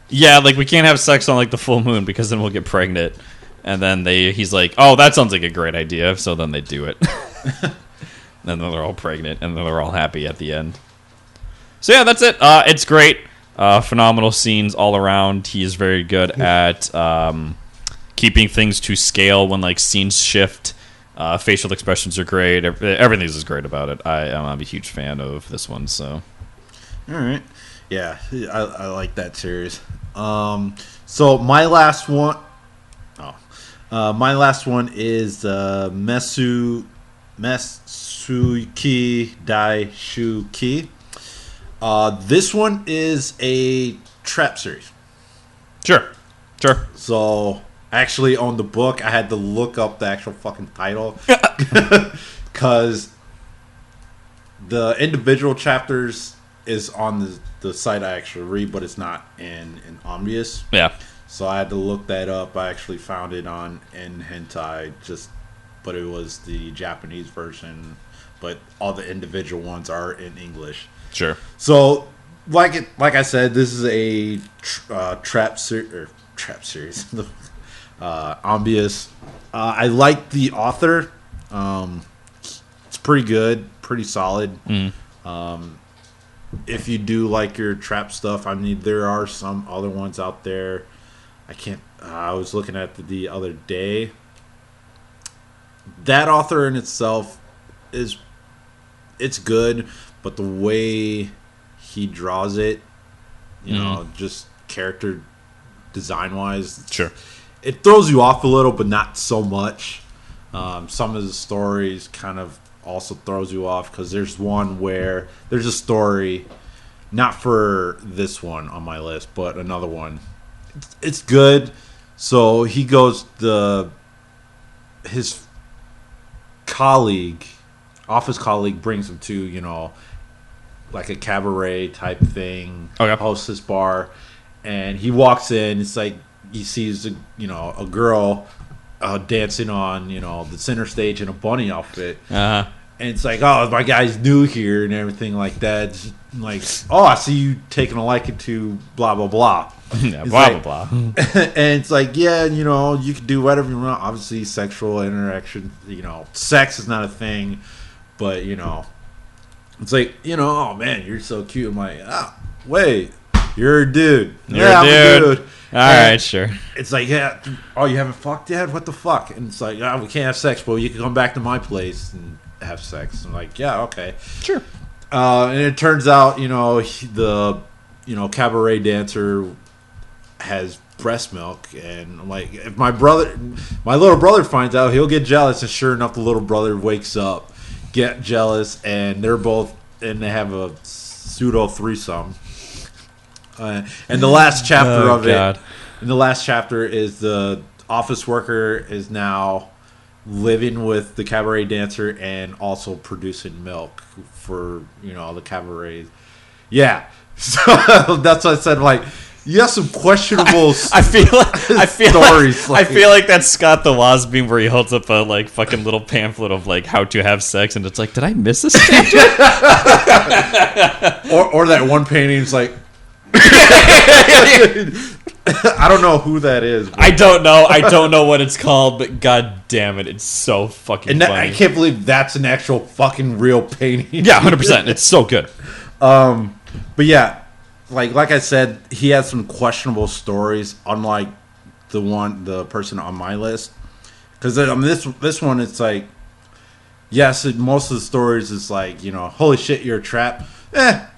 yeah, like, we can't have sex on, like, the full moon because then we'll get pregnant. And then he's like, oh, that sounds like a great idea. So then they do it. And then they're all pregnant and then they're all happy at the end. So yeah, that's it. It's great. Phenomenal scenes all around. He is very good at keeping things to scale when, like, scenes shift. Facial expressions are great. Everything is great about it. I'm a huge fan of this one. So, all right, yeah, I like that series. So So my last one. My last one is Mesuki Daishuki. This one is a trap series. Sure. So I actually own the book. I had to look up the actual fucking title because the individual chapters is on the site I actually read, but it's not in Omnius. Yeah. So I had to look that up. I actually found it in hentai, but it was the Japanese version. But all the individual ones are in English. Sure. So, like I said, this is a trap series. Omnius. I like the author. It's pretty good, pretty solid. If you do like your trap stuff, I mean, there are some other ones out there. I was looking at the other day. That author in itself it's good, but the way he draws it, you know, just character design wise, Sure. it throws you off a little, but not so much. Some of the stories kind of also throws you off because there's one where there's a story, not for this one on my list, but another one. It's good. So he goes his office colleague brings him to, you know, like a cabaret type thing. Okay. Hosts this bar, and he walks in. It's like he sees a girl dancing on, you know, the center stage in a bunny outfit. Uh-huh. And it's like, oh, my guy's new here and everything like that. It's like, oh, I see you taking a liking to blah blah blah. Yeah, It's blah like- blah blah. And it's like, yeah, you know, you can do whatever you want. Obviously, sexual interaction, you know, sex is not a thing, but, you know, it's like, you know, oh man, you're so cute. I'm like, wait, you're a dude. You're yeah, a I'm dude. a dude. All right, sure. It's like, yeah, oh, you haven't fucked yet? What the fuck? And it's like, we can't have sex, but you can come back to my place and have sex. I'm like, yeah, okay. Sure. And it turns out, you know, the cabaret dancer has breast milk, and I'm like, if my little brother finds out, he'll get jealous. And sure enough, the little brother wakes up, get jealous, and they have a pseudo threesome. And the last chapter of God. it, and the last chapter is the office worker is now living with the cabaret dancer and also producing milk for, you know, the cabaret. Yeah, so that's what I said. Like, you have some questionable. I feel stories. I feel like that's Scott the Wasp beam where he holds up a like fucking little pamphlet of like how to have sex, and it's like, did I miss a step? or that one painting is like. I don't know who that is. I don't know what it's called, but god damn it, it's so fucking funny. I can't believe that's an actual fucking real painting. Yeah, 100%. It's so good. But yeah, like I said, he has some questionable stories, unlike the person on my list. Because this one, it's like, yes, most of the stories is like, you know, holy shit, you're a trap.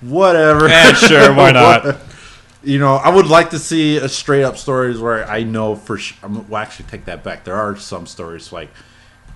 Whatever. Sure, why not? You know, I would like to see a straight up stories where I know for sure. Well, actually, take that back. There are some stories like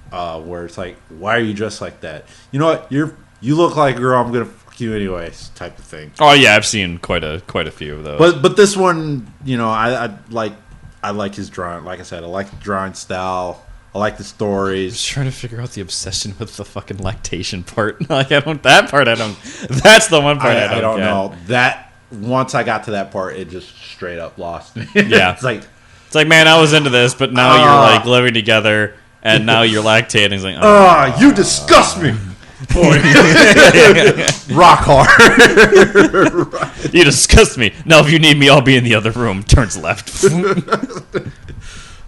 where it's like, why are you dressed like that? You know what? You look like a girl. I'm gonna fuck you anyways, type of thing. Oh yeah, I've seen quite a few of those. But this one, you know, I like his drawing. Like I said, I like the drawing style. I like the I stories. was trying to figure out the obsession with the fucking lactation part. Like that's the one part I don't get. know. That once I got to that part, it just straight up lost me. Yeah. It's like, man, I was into this, but now you're like living together, and now you're lactating. It's like, you disgust me. Rock hard. You disgust me. Now, if you need me, I'll be in the other room. Turns left.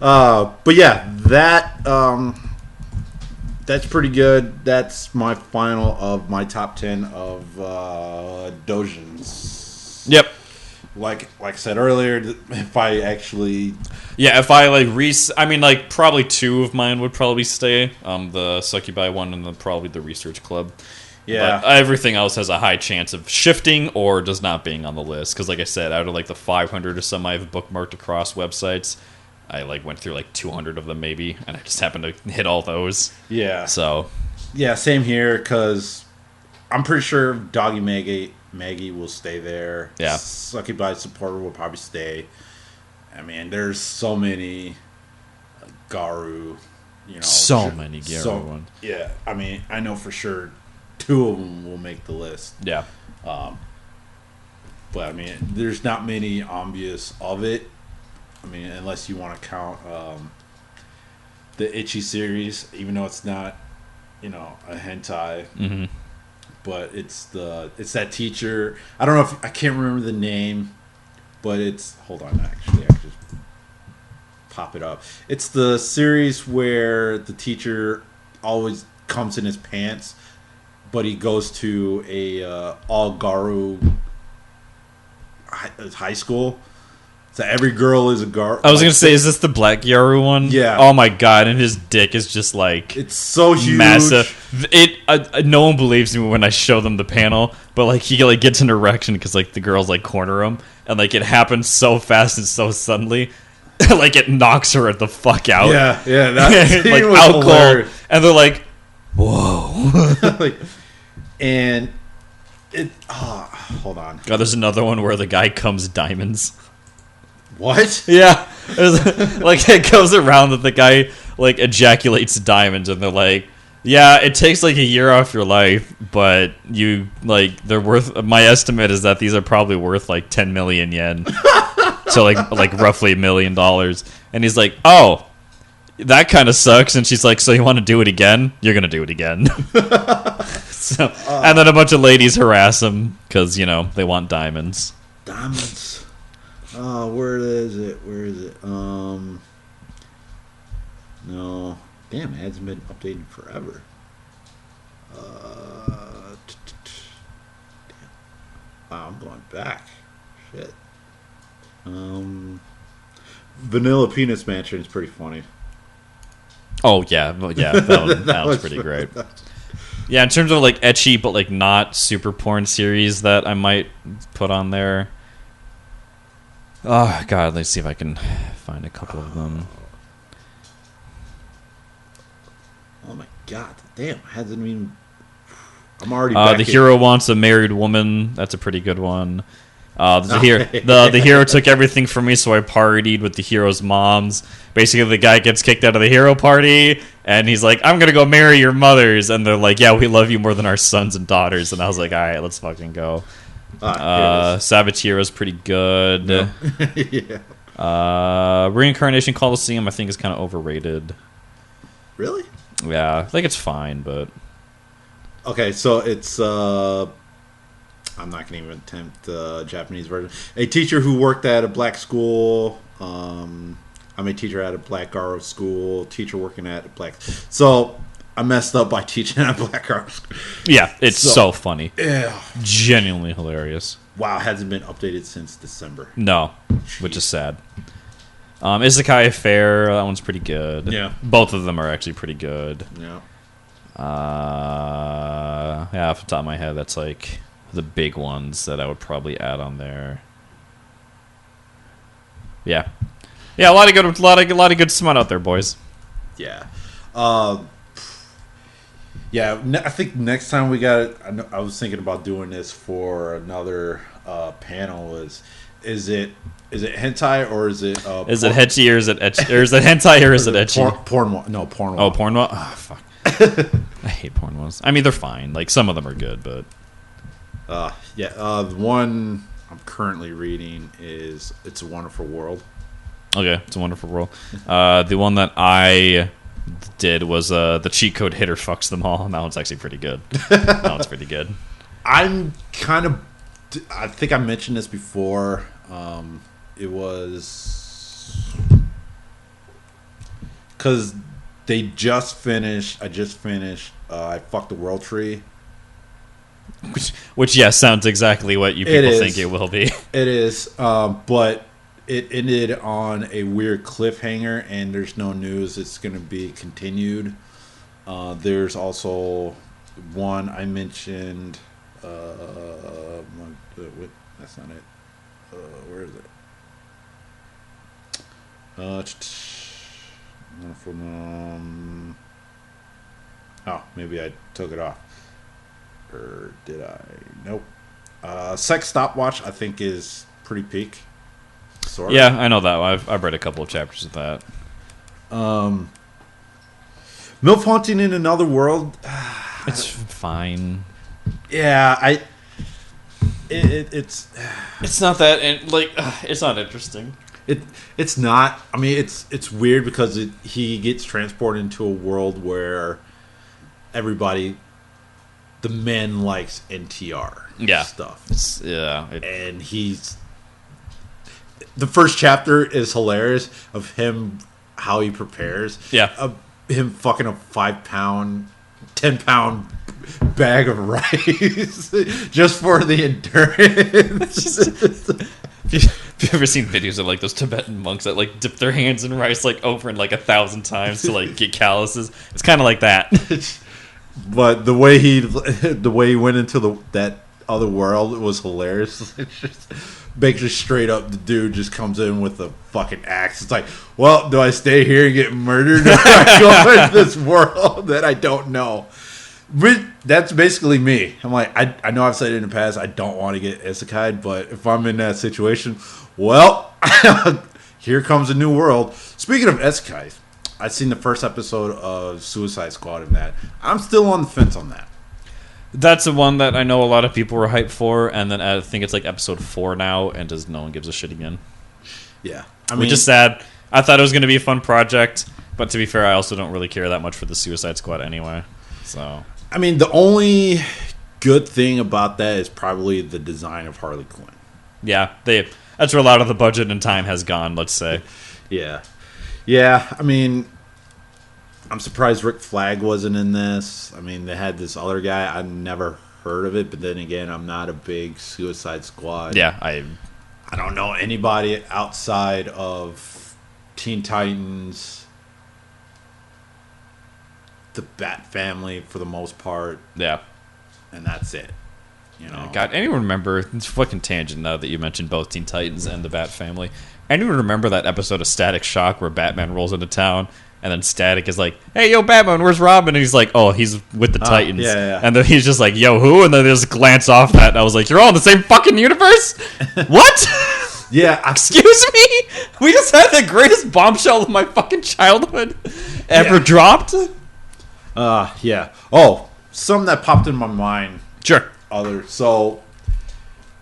But yeah, that's pretty good. That's my final of my top 10 of Doujins. Yep. Like I said earlier, if I actually... Yeah, if I I mean, like, probably two of mine would probably stay. The Succubi one and probably the Research Club. Yeah. But everything else has a high chance of shifting or just not being on the list. Because, like I said, out of like the 500 or some I've bookmarked across websites, I like went through like 200 of them maybe, and I just happened to hit all those. Yeah. So, yeah, same here. Because I'm pretty sure Doggy Maggie will stay there. Yeah. Succubi Supporter will probably stay. I mean, there's so many Garu. so many Garu ones. Yeah, I mean, I know for sure 2 of them will make the list. Yeah. But I mean, there's not many obvious of it. I mean, unless you want to count the Itchy series, even though it's not, a hentai. Mm-hmm. But it's that teacher. I don't know if I can't remember the name, but it's hold on. Actually, I can just pop it up. It's the series where the teacher always comes in his pants, but he goes to a all Garu high school. So every girl is a Garu. I was gonna say, is this the Black Yaru one? Yeah. Oh my god, and his dick is just like it's so huge, massive. No one believes me when I show them the panel, but like he like gets an erection because like the girls like corner him, and like it happens so fast and so suddenly, like it knocks her the fuck out. Yeah, that like was out hilarious. cold, and they're like, whoa. And it. Hold on. God, there's another one where the guy comes diamonds. What? Yeah, like it goes around that the guy like ejaculates diamonds, and they're like, yeah, it takes like a year off your life, but you like they're worth. My estimate is that these are probably worth like 10 million yen, so like roughly $1 million. And he's like, oh, that kind of sucks. And she's like, so you want to do it again? You're gonna do it again. So, and then a bunch of ladies harass him because they want diamonds. Diamonds. Where is it? No. Damn, it hasn't been updated forever. Damn. Wow, I'm going back. Shit. Vanilla Penis Mansion is pretty funny. Oh yeah, that was pretty great. Yeah, in terms of like ecchi but like not super porn series that I might put on there. Oh god, let's see if I can find a couple of them. Oh my god, damn, hasn't even. I'm already. Back the hero wants a married woman. That's a pretty good one. The hero took everything from me, so I partied with the hero's moms. Basically, the guy gets kicked out of the hero party, and he's like, "I'm gonna go marry your mothers," and they're like, "Yeah, we love you more than our sons and daughters." And I was like, "All right, let's fucking go." Sabatiera's pretty good. No. Yeah. Reincarnation Coliseum, I think, is kind of overrated. Really? Yeah, I think it's fine, but okay, so it's I'm not going to even attempt the Japanese version. A teacher who worked at a black school. I'm a teacher at a black Garo school. Teacher working at a black. So I messed up by teaching at a black Garo school. Yeah, it's so funny. Yeah, genuinely hilarious. Wow, hasn't been updated since December. No, which is sad. Isekai Affair, that one's pretty good. Yeah, both of them are actually pretty good. Yeah. Yeah, off the top of my head, that's like the big ones that I would probably add on there. Yeah, a lot of good smut out there, boys. Yeah, yeah. I think next time we got. I was thinking about doing this for another panel. Is it hentai or is it? Is it hetchy or is it ecchi? Or is it hentai or is it ecchi? Porn. No, porn. Oh, porn. Oh, fuck. I hate porn ones. I mean, they're fine. Like some of them are good, but. Yeah. The one I'm currently reading is "It's a Wonderful World." Okay, It's a Wonderful World. The one that I did was the cheat code hitter fucks them all, and that one's actually pretty good. That one's pretty good. I'm kind of. I think I mentioned this before. It was because they just finished. I just finished. I fucked the World Tree. Which yes, sounds exactly what you people think it will be. It is, but it ended on a weird cliffhanger, and there's no news it's going to be continued. There's also one I mentioned. Wait, that's not it. Where is it? From oh, maybe I took it off, or did I? Nope. Sex Stopwatch I think is pretty peak. Sort of. Yeah, I know that one. I've read a couple of chapters of that. MILF Haunting in Another World. It's fine. Yeah, it's not that it's not interesting. It's not. I mean, it's weird because he gets transported into a world where everybody, the men, likes NTR stuff. And he's the first chapter is hilarious of him how he prepares. Yeah, him fucking a 5-pound, 10-pound bag of rice just for the endurance. Have you ever seen videos of like those Tibetan monks that like dip their hands in rice like over and like 1,000 times to like get calluses? It's kind of like that. But the way he went into that other world, it was hilarious. It's just basically straight up, the dude just comes in with a fucking axe. It's like, well, do I stay here and get murdered, or do I go into this world that I don't know? That's basically me. I'm like, I know I've said it in the past, I don't want to get isekai'd, but if I'm in that situation, well, here comes a new world. Speaking of isekais, I've seen the first episode of Suicide Squad in that. I'm still on the fence on that. That's the one that I know a lot of people were hyped for, and then I think it's like episode 4 now, and no one gives a shit again. Yeah. Which is sad. I thought it was going to be a fun project, but to be fair, I also don't really care that much for the Suicide Squad anyway. So, I mean, the only good thing about that is probably the design of Harley Quinn. Yeah, that's where a lot of the budget and time has gone, let's say. Yeah, I mean, I'm surprised Rick Flag wasn't in this. I mean, they had this other guy. I never heard of it, but then again, I'm not a big Suicide Squad. Yeah, I don't know anybody outside of Teen Titans, the Bat Family for the most part. Yeah, and that's it. You know, God, anyone remember? It's a fucking tangent now that you mentioned both Teen Titans and the Bat Family. Anyone remember that episode of Static Shock where Batman rolls into town and then Static is like, "Hey, yo, Batman, where's Robin?" And he's like, "Oh, he's with the Titans." Yeah. And then he's just like, "Yo, who?" And then they just glance off that, and I was like, "You're all in the same fucking universe? What?" Yeah. Excuse me? We just had the greatest bombshell of my fucking childhood ever dropped? Yeah. Oh, something that popped in my mind. Sure. So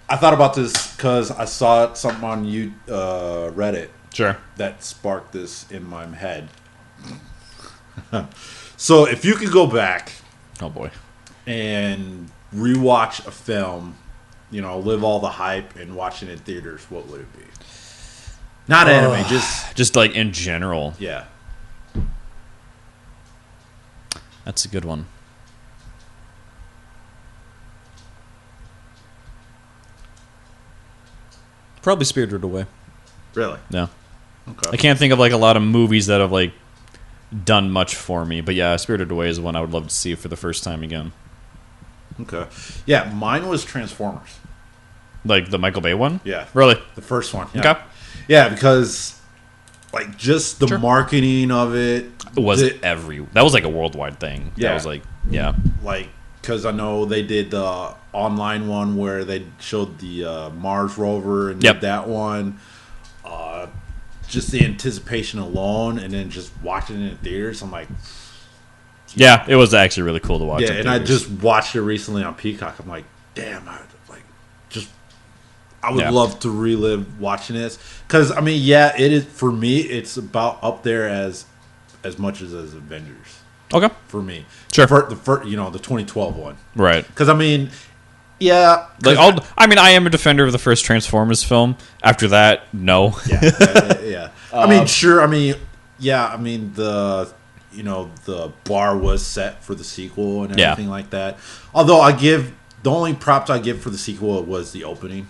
I thought about this because I saw something on Reddit. Sure. That sparked this in my head. So if you could go back, oh boy, and rewatch a film, you know, live all the hype and watch it in theaters, what would it be? Not anime, just like in general. Yeah. That's a good one. Probably Spirited Away. Really? No. Okay. I can't think of like a lot of movies that have like done much for me, but yeah, Spirited Away is one I would love to see for the first time again. Okay. Yeah, mine was Transformers. Like the Michael Bay one? Yeah. Really? The first one. Yeah. Okay. Yeah, because like just the marketing of it was that was like a worldwide thing. Yeah. That was like, yeah. Like, because I know they did the online one where they showed the Mars rover and did that one. Just the anticipation alone, and then just watching it in theaters, I'm like, yeah, it was actually really cool to watch. Yeah, and I just watched it recently on Peacock. I'm like, damn, I would love to relive watching this, because I mean, yeah, it is for me. It's about up there as much as Avengers. Okay, for me, sure. The 2012 one, right? Because I mean. Yeah, like I am a defender of the first Transformers film. After that, no. Yeah. I mean, sure. I mean, the bar was set for the sequel and everything like that. Although the only props I give for the sequel was the opening.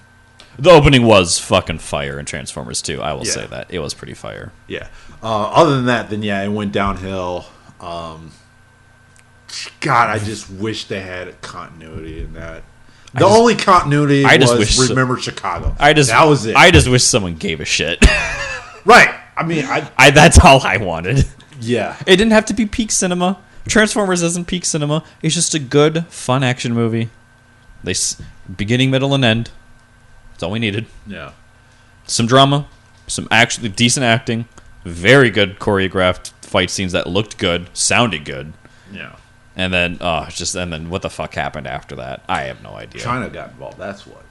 The opening was fucking fire in Transformers 2. I will say that it was pretty fire. Yeah. Other than that, then it went downhill. God, I just wish they had a continuity in that. The only continuity was Remember Chicago. That was it. I just wish someone gave a shit. Right. I mean, that's all I wanted. Yeah. It didn't have to be peak cinema. Transformers isn't peak cinema. It's just a good, fun action movie. Beginning, middle, and end. That's all we needed. Yeah. Some drama, some actually decent acting, very good choreographed fight scenes that looked good, sounded good. Yeah. And then, what the fuck happened after that? I have no idea. China got involved. That's what.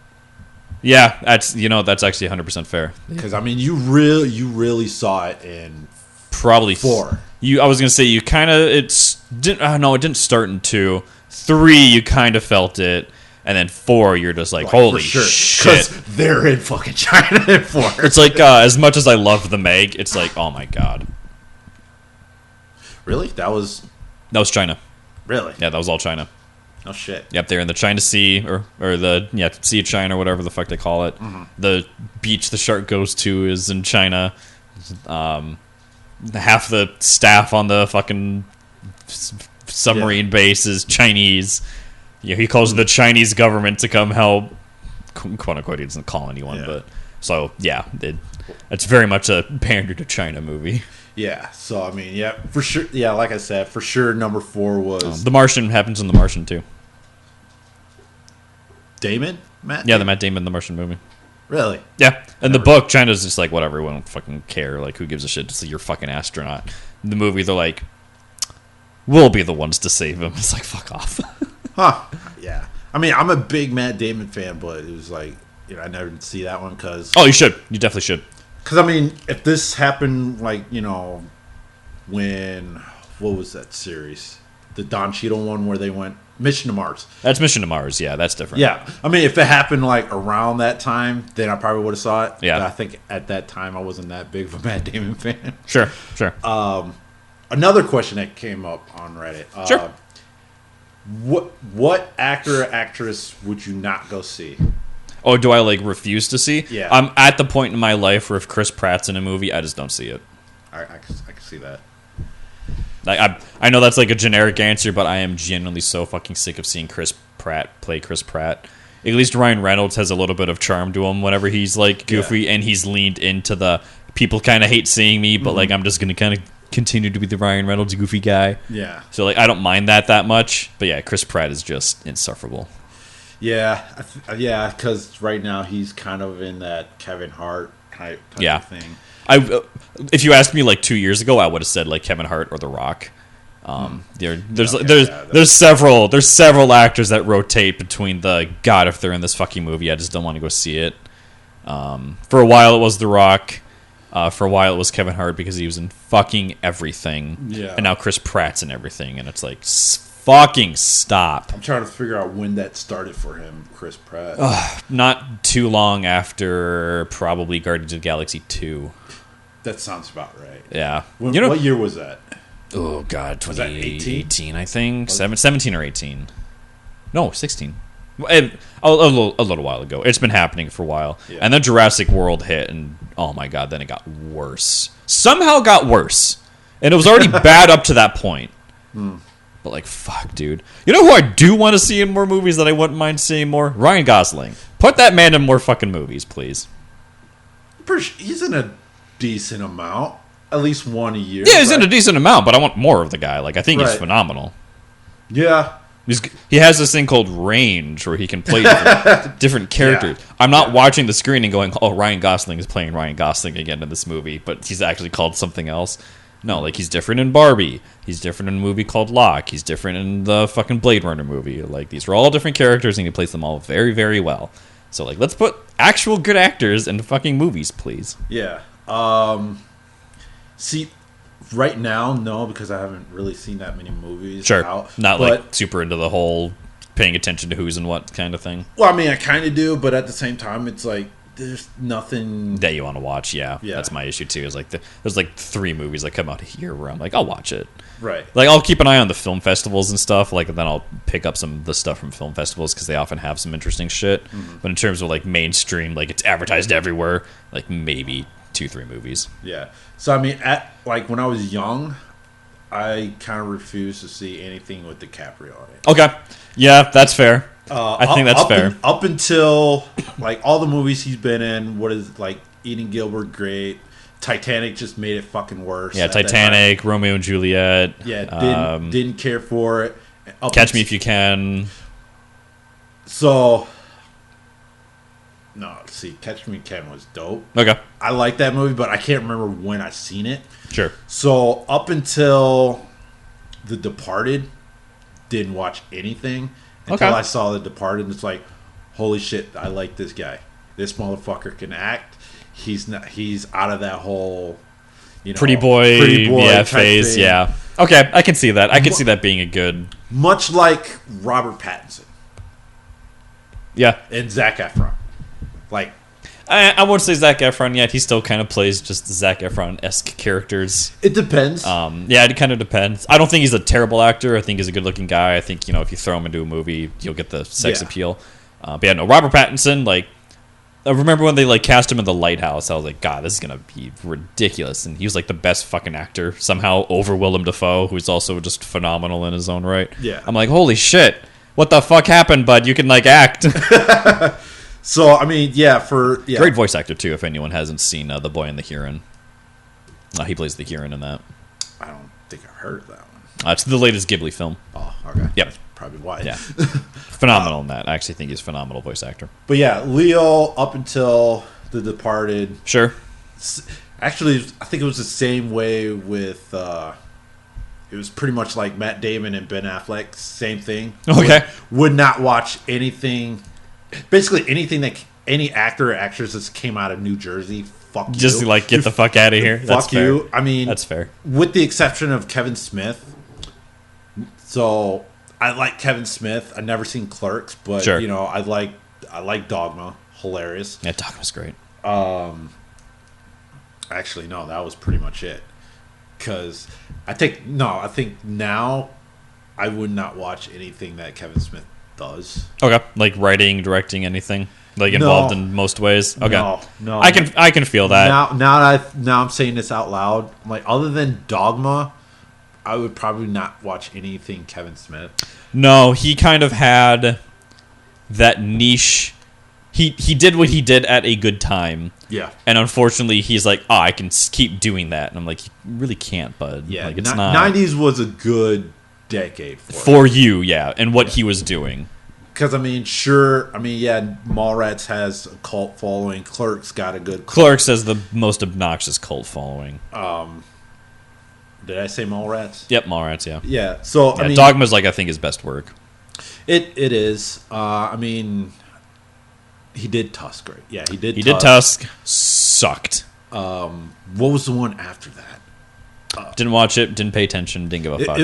Yeah, that's actually 100% fair. Because I mean, you really saw it in probably 4. I was gonna say you kind of it didn't start in 2, 3. You kind of felt it, and then 4, you're just like holy shit, because they're in fucking China in 4. It's like as much as I love the Meg, it's like oh my god. Really? That was China. Really? Yeah, that was all China. Oh shit. Yep, they're in the China Sea or the Sea of China or whatever the fuck they call it. Mm-hmm. The beach the shark goes to is in China. Half the staff on the fucking submarine base is Chinese. He calls the Chinese government to come help. Quote unquote, he doesn't call anyone, but so it's very much a pander to China movie. Yeah, so I mean, yeah, for sure. Yeah, like I said, for sure, number 4 was The Martian. Happens in The Martian too. Damon, Matt. Yeah, the Matt Damon The Martian movie. Really? Yeah, in the book, China's just like whatever. We don't fucking care. Like, who gives a shit? Just like, you're a fucking astronaut. In the movie, they're like, we'll be the ones to save him. It's like, fuck off. Huh? Yeah. I mean, I'm a big Matt Damon fan, but it was like, I never did see that one because. Oh, you should. You definitely should. Because I mean, if this happened, like when what was that series, the Don Cheadle one where they went Mission to Mars. That's Mission to Mars. Yeah, that's different. Yeah, I mean, if it happened like around that time, then I probably would have saw it. Yeah, but I think at that time I wasn't that big of a Matt Damon fan. Sure. Another question that came up on Reddit. Sure. What actor or actress would you not go see? Oh, do I like refuse to see? Yeah. I'm at the point in my life where if Chris Pratt's in a movie, I just don't see it. I can see that. Like I know that's like a generic answer, but I am genuinely so fucking sick of seeing Chris Pratt play Chris Pratt. At least Ryan Reynolds has a little bit of charm to him whenever he's like goofy, and he's leaned into the people kind of hate seeing me, but like I'm just gonna kind of continue to be the Ryan Reynolds goofy guy. Yeah. So like I don't mind that much, but yeah, Chris Pratt is just insufferable. Yeah, because right now he's kind of in that Kevin Hart type of thing. If you asked me like 2 years ago, I would have said like Kevin Hart or The Rock. There's several actors that rotate between the God, if they're in this fucking movie, I just don't want to go see it. For a while it was The Rock. For a while it was Kevin Hart because he was in fucking everything. Yeah. And now Chris Pratt's in everything, and it's like fucking stop. I'm trying to figure out when that started for him, Chris Pratt. Not too long after probably Guardians of the Galaxy 2. That sounds about right. Yeah. What year was that? Oh, God. 2018, I think. 17 or 18. No, 16. A little while ago. It's been happening for a while. Yeah. And then Jurassic World hit, and oh my God, then it got worse. Somehow got worse. And it was already bad up to that point. But like, fuck, dude. You know who I do want to see in more movies that I wouldn't mind seeing more? Ryan Gosling. Put that man in more fucking movies, please. He's in a decent amount. At least one a year. Yeah, he's in a decent amount, but I want more of the guy. Like, I think he's phenomenal. Yeah. He has this thing called range where he can play different characters. Yeah. I'm not watching the screen and going, oh, Ryan Gosling is playing Ryan Gosling again in this movie, but he's actually called something else. No, like he's different in Barbie. He's different in a movie called Locke. He's different in the fucking Blade Runner movie. Like, these are all different characters, and he plays them all very, very well. So, like, let's put actual good actors in fucking movies, please. Yeah. See, right now, no, because I haven't really seen that many movies. Sure. Not like super into the whole paying attention to who's and what kind of thing. Well, I mean, I kind of do, but at the same time, it's like there's nothing that you want to watch. Yeah, that's my issue too. Is like there's like 3 movies that come out here where I'm like, I'll watch it. Right. Like, I'll keep an eye on the film festivals and stuff. Like, and then I'll pick up some of the stuff from film festivals because they often have some interesting shit. Mm-hmm. But in terms of like mainstream, like it's advertised everywhere. Like maybe 2-3 movies. Yeah. So I mean, when I was young, I kind of refuse to see anything with DiCaprio on it. Okay. Yeah, that's fair. I think that's fair. Up until like all the movies he's been in, what is like Eating Gilbert Grape, Titanic just made it fucking worse. Yeah, Titanic, Romeo and Juliet. Yeah, didn't care for it. Catch Me If You Can. So, no, see, Catch Me If You Can was dope. Okay. I like that movie, but I can't remember when I seen it. Sure. So up until The Departed, didn't watch anything until I saw The Departed. And it's like, holy shit, I like this guy. This motherfucker can act. He's not. He's out of that whole, pretty boy phase. Thing. Yeah. Okay, I can see that. I can see that being a good. Much like Robert Pattinson. Yeah. And Zac Efron, like. I won't say Zac Efron yet. He still kind of plays just Zac Efron-esque characters. It depends. Yeah, it kind of depends. I don't think he's a terrible actor. I think he's a good-looking guy. I think, if you throw him into a movie, you'll get the sex appeal. But yeah, no, Robert Pattinson, like, I remember when they, like, cast him in The Lighthouse, I was like, God, this is going to be ridiculous. And he was, like, the best fucking actor, somehow over Willem Dafoe, who's also just phenomenal in his own right. Yeah. I'm like, holy shit, what the fuck happened, bud? You can, like, act. So, I mean, Great voice actor, too, if anyone hasn't seen The Boy and the Heron. He plays the Heron in that. I don't think I heard of that one. It's the latest Ghibli film. Oh, okay. Yep. That's probably why. Yeah. Phenomenal in that. I actually think he's a phenomenal voice actor. But yeah, Leo up until The Departed. Sure. Actually, I think it was the same way with... it was pretty much like Matt Damon and Ben Affleck. Same thing. Okay. Would not watch anything... Basically anything that any actor or actress that came out of New Jersey, fuck you. Just like get the fuck out of here. Fuck you. I mean, that's fair. With the exception of Kevin Smith. So I like Kevin Smith. I've never seen Clerks, but sure. I like Dogma. Hilarious. Yeah, Dogma's great. Actually, no, that was pretty much it. Because I think now I would not watch anything that Kevin Smith does. Okay, like writing, directing, anything like involved in most ways. Okay, no, I can feel that. Now I'm saying this out loud. Like other than Dogma, I would probably not watch anything Kevin Smith. No, he kind of had that niche. He did what he did at a good time. Yeah, and unfortunately, he's like, I can keep doing that, and I'm like, you really can't, bud. Yeah, like, it's not. 90s was a good decade for you, yeah, and what he was doing. Because Mallrats has a cult following. Clerks got a good. Clerks has the most obnoxious cult following. Did I say Mallrats? Yep, Mallrats. Yeah. Yeah. So I mean, Dogma's like I think his best work. It is. He did Tusk, right? Yeah, he did. He did Tusk. Sucked. What was the one after that? Didn't watch it. Didn't pay attention. Didn't give a fuck.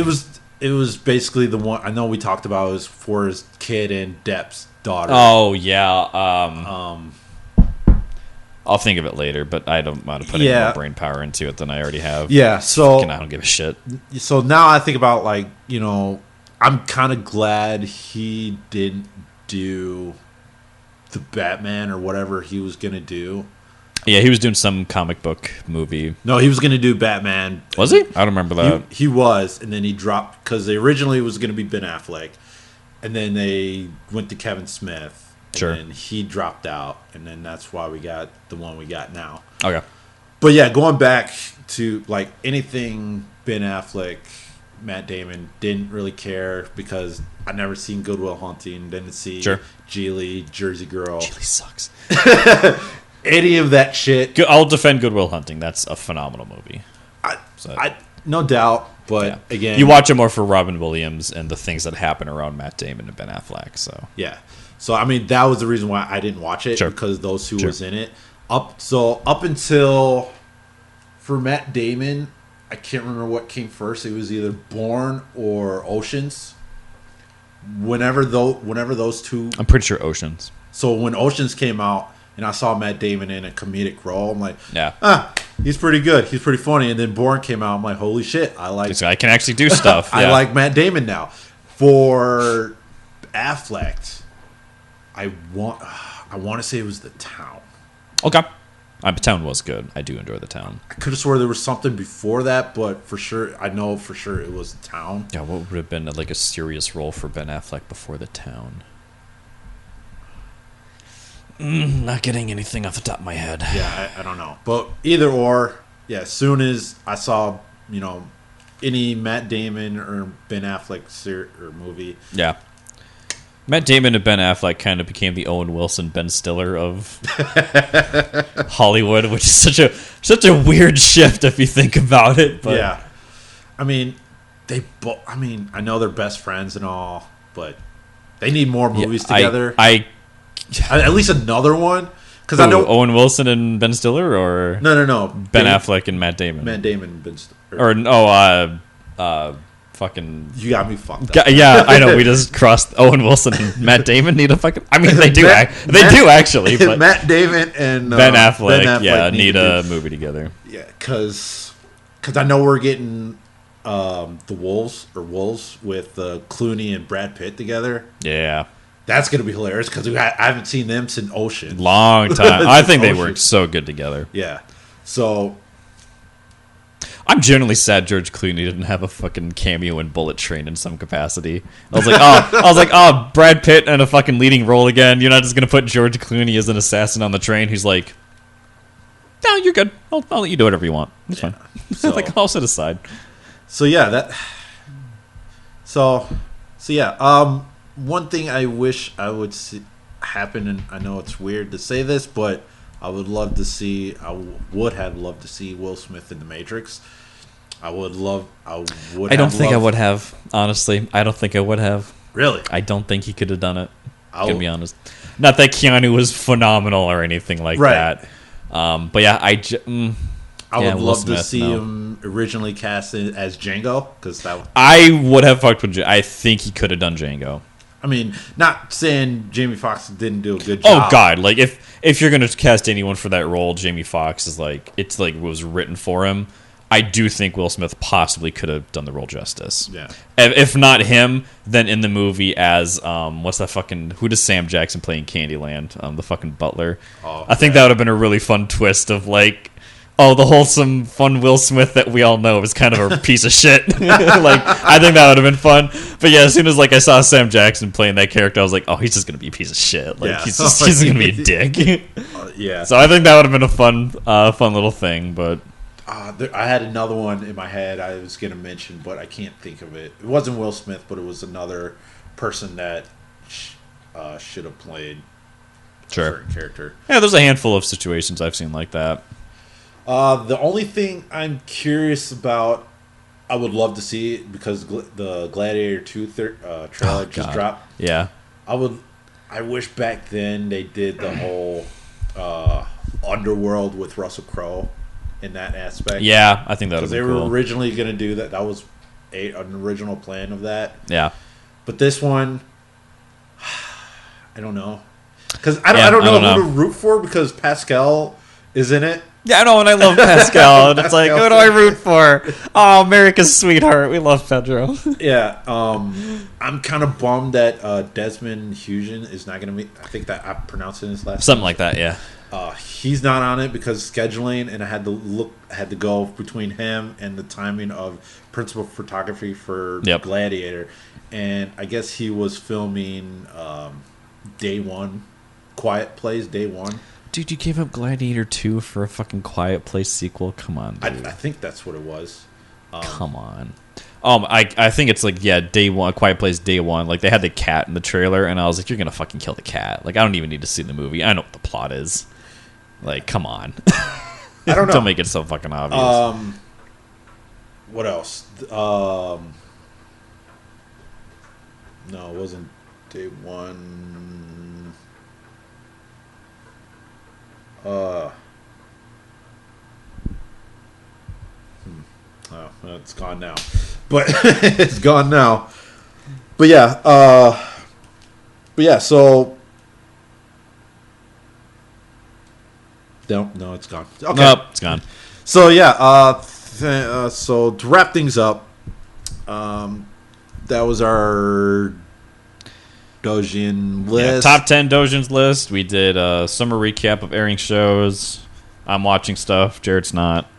It was basically the one I know we talked about. It was for his kid and Depp's daughter. Oh yeah. I'll think of it later, but I don't want to put any more brain power into it than I already have. Yeah, so I don't give a shit. So now I think about I'm kind of glad he didn't do the Batman or whatever he was gonna do. Yeah, he was doing some comic book movie. No, he was going to do Batman. Was he? I don't remember that. He was, and then he dropped because originally it was going to be Ben Affleck, and then they went to Kevin Smith. Sure. And he dropped out, and then that's why we got the one we got now. Okay. But yeah, going back to like anything Ben Affleck, Matt Damon, didn't really care because I never seen Good Will Hunting, didn't see Geely, Jersey Girl. Geely sucks. Any of that shit. I'll defend Good Will Hunting. That's a phenomenal movie. No doubt, but again, you watch it more for Robin Williams and the things that happen around Matt Damon and Ben Affleck. So yeah, so I mean that was the reason why I didn't watch it because those two was in it. Up until for Matt Damon, I can't remember what came first. It was either Bourne or Oceans. Whenever those two, I'm pretty sure Oceans. So when Oceans came out. And I saw Matt Damon in a comedic role. I'm like, he's pretty good. He's pretty funny. And then Bourne came out. I'm like, holy shit. This guy can actually do stuff. I like Matt Damon now. For Affleck, I want to say it was The Town. Okay. The Town was good. I do enjoy The Town. I could have swore there was something before that, but for sure, I know for sure it was The Town. Yeah, what would have been like a serious role for Ben Affleck before The Town? Not getting anything off the top of my head. Yeah, I don't know. But either or, yeah, as soon as I saw, any Matt Damon or Ben Affleck or movie. Yeah. Matt Damon and Ben Affleck kind of became the Owen Wilson, Ben Stiller of Hollywood, which is such a weird shift if you think about it. But yeah. I mean, I know they're best friends and all, but they need more movies together. At least another one. Because I know Owen Wilson and Ben Stiller, or no, Ben Affleck and Matt Damon. Matt Damon and Ben Stiller. Fucking. You got me fucked up. Yeah, I know. We just crossed Owen Wilson and Matt Damon need a fucking. I mean, they do. They do actually. But Matt Damon and Ben Affleck, need a movie together. Yeah, because I know we're getting the Wolves with Clooney and Brad Pitt together. Yeah. That's going to be hilarious because I haven't seen them since Ocean. Long time. I think they worked so good together. Yeah. So. I'm generally sad George Clooney didn't have a fucking cameo in Bullet Train in some capacity. I was like, Brad Pitt and a fucking leading role again. You're not just going to put George Clooney as an assassin on the train who's like, no, you're good. I'll let you do whatever you want. It's fine. So, like, I'll sit aside. So, yeah, So, yeah, one thing I wish I would see happen, and I know it's weird to say this, but I would have loved to see Will Smith in The Matrix. I don't think I would have, honestly. I don't think I would have. Really? I don't think he could have done it, to be honest. Not that Keanu was phenomenal or anything like that. But yeah, I would love to see him originally cast as Django. I would have fucked with Django. I think he could have done Django. I mean, not saying Jamie Foxx didn't do a good job. Oh God! Like if you're gonna cast anyone for that role, Jamie Foxx is was written for him. I do think Will Smith possibly could have done the role justice. Yeah. If not him, then in the movie as who does Sam Jackson play in Candyland? The fucking butler. Oh, I think that would have been a really fun twist of like. Oh, the wholesome, fun Will Smith that we all know is kind of a piece of shit. I think that would have been fun. But yeah, as soon as I saw Sam Jackson playing that character, I was like, oh, he's just gonna be a piece of shit. He's gonna be a dick. Yeah. So I think that would have been a fun little thing. But I had another one in my head I was gonna mention, but I can't think of it. It wasn't Will Smith, but it was another person that should have played a certain character. Yeah, there's a handful of situations I've seen like that. The only thing I'm curious about, I would love to see it because the Gladiator 2 trailer just dropped. Yeah, I wish back then they did the whole underworld with Russell Crowe in that aspect. Yeah, I think that would be cool. Because they were originally going to do that. That was an original plan of that. Yeah, but this one, I don't know. Because I don't know who to root for because Pascal is in it. Yeah, I know, and I love Pascal. And it's like, who do I root for? Oh, America's sweetheart. We love Pedro. Yeah, I'm kind of bummed that Desmond Hughes is not going to be. I think that I'm pronouncing his last name. Something like that, yeah. He's not on it because scheduling, and I had to go between him and the timing of principal photography for Gladiator, and I guess he was filming Day One, Quiet Place Day One. Dude, you gave up Gladiator 2 for a fucking Quiet Place sequel? Come on, dude. I think that's what it was. Come on. I think it's Day One, Quiet Place Day One. Like, they had the cat in the trailer, and I was like, you're going to fucking kill the cat. Like, I don't even need to see the movie. I know what the plot is. Like, come on. I don't know. Don't make it so fucking obvious. What else? No, it wasn't Day One. Oh, it's gone now. But it's gone now. But yeah, so no, it's gone. Okay. Nope, it's gone. So yeah, so to wrap things up, that was our Doujin list. Yeah, top 10 Doujin's list. We did a summer recap of airing shows. I'm watching stuff. Jared's not.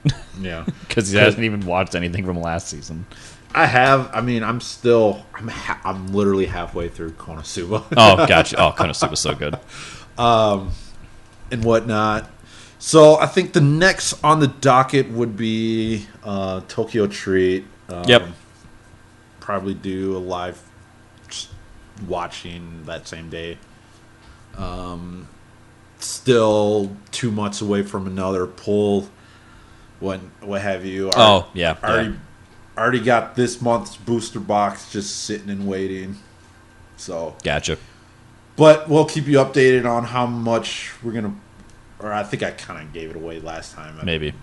Yeah, Because he hasn't even watched anything from last season. I have. I mean, I'm literally halfway through Konosuba. Oh, gotcha. Oh, Konosuba's so good. And whatnot. So I think the next on the docket would be Tokyo Treat. Yep. Probably do a live watching that same day. Still 2 months away from another pull. What have you? Oh, yeah. Already got this month's booster box just sitting and waiting. So Gotcha. but we'll keep you updated on how much we're gonna. Or I think I kind of gave it away last time. Maybe.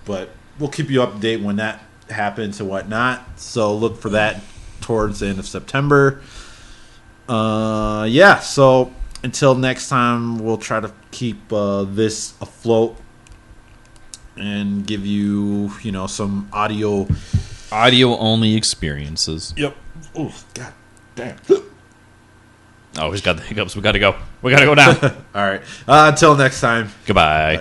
But we'll keep you updated when that happens and whatnot. So look for that towards the end of September. Yeah. So until next time, we'll try to keep this afloat and give you, some audio Audio-only experiences. Yep. Oh, god damn. Oh, he's got the hiccups. We gotta go. We gotta go now. All right. Until next time. Goodbye.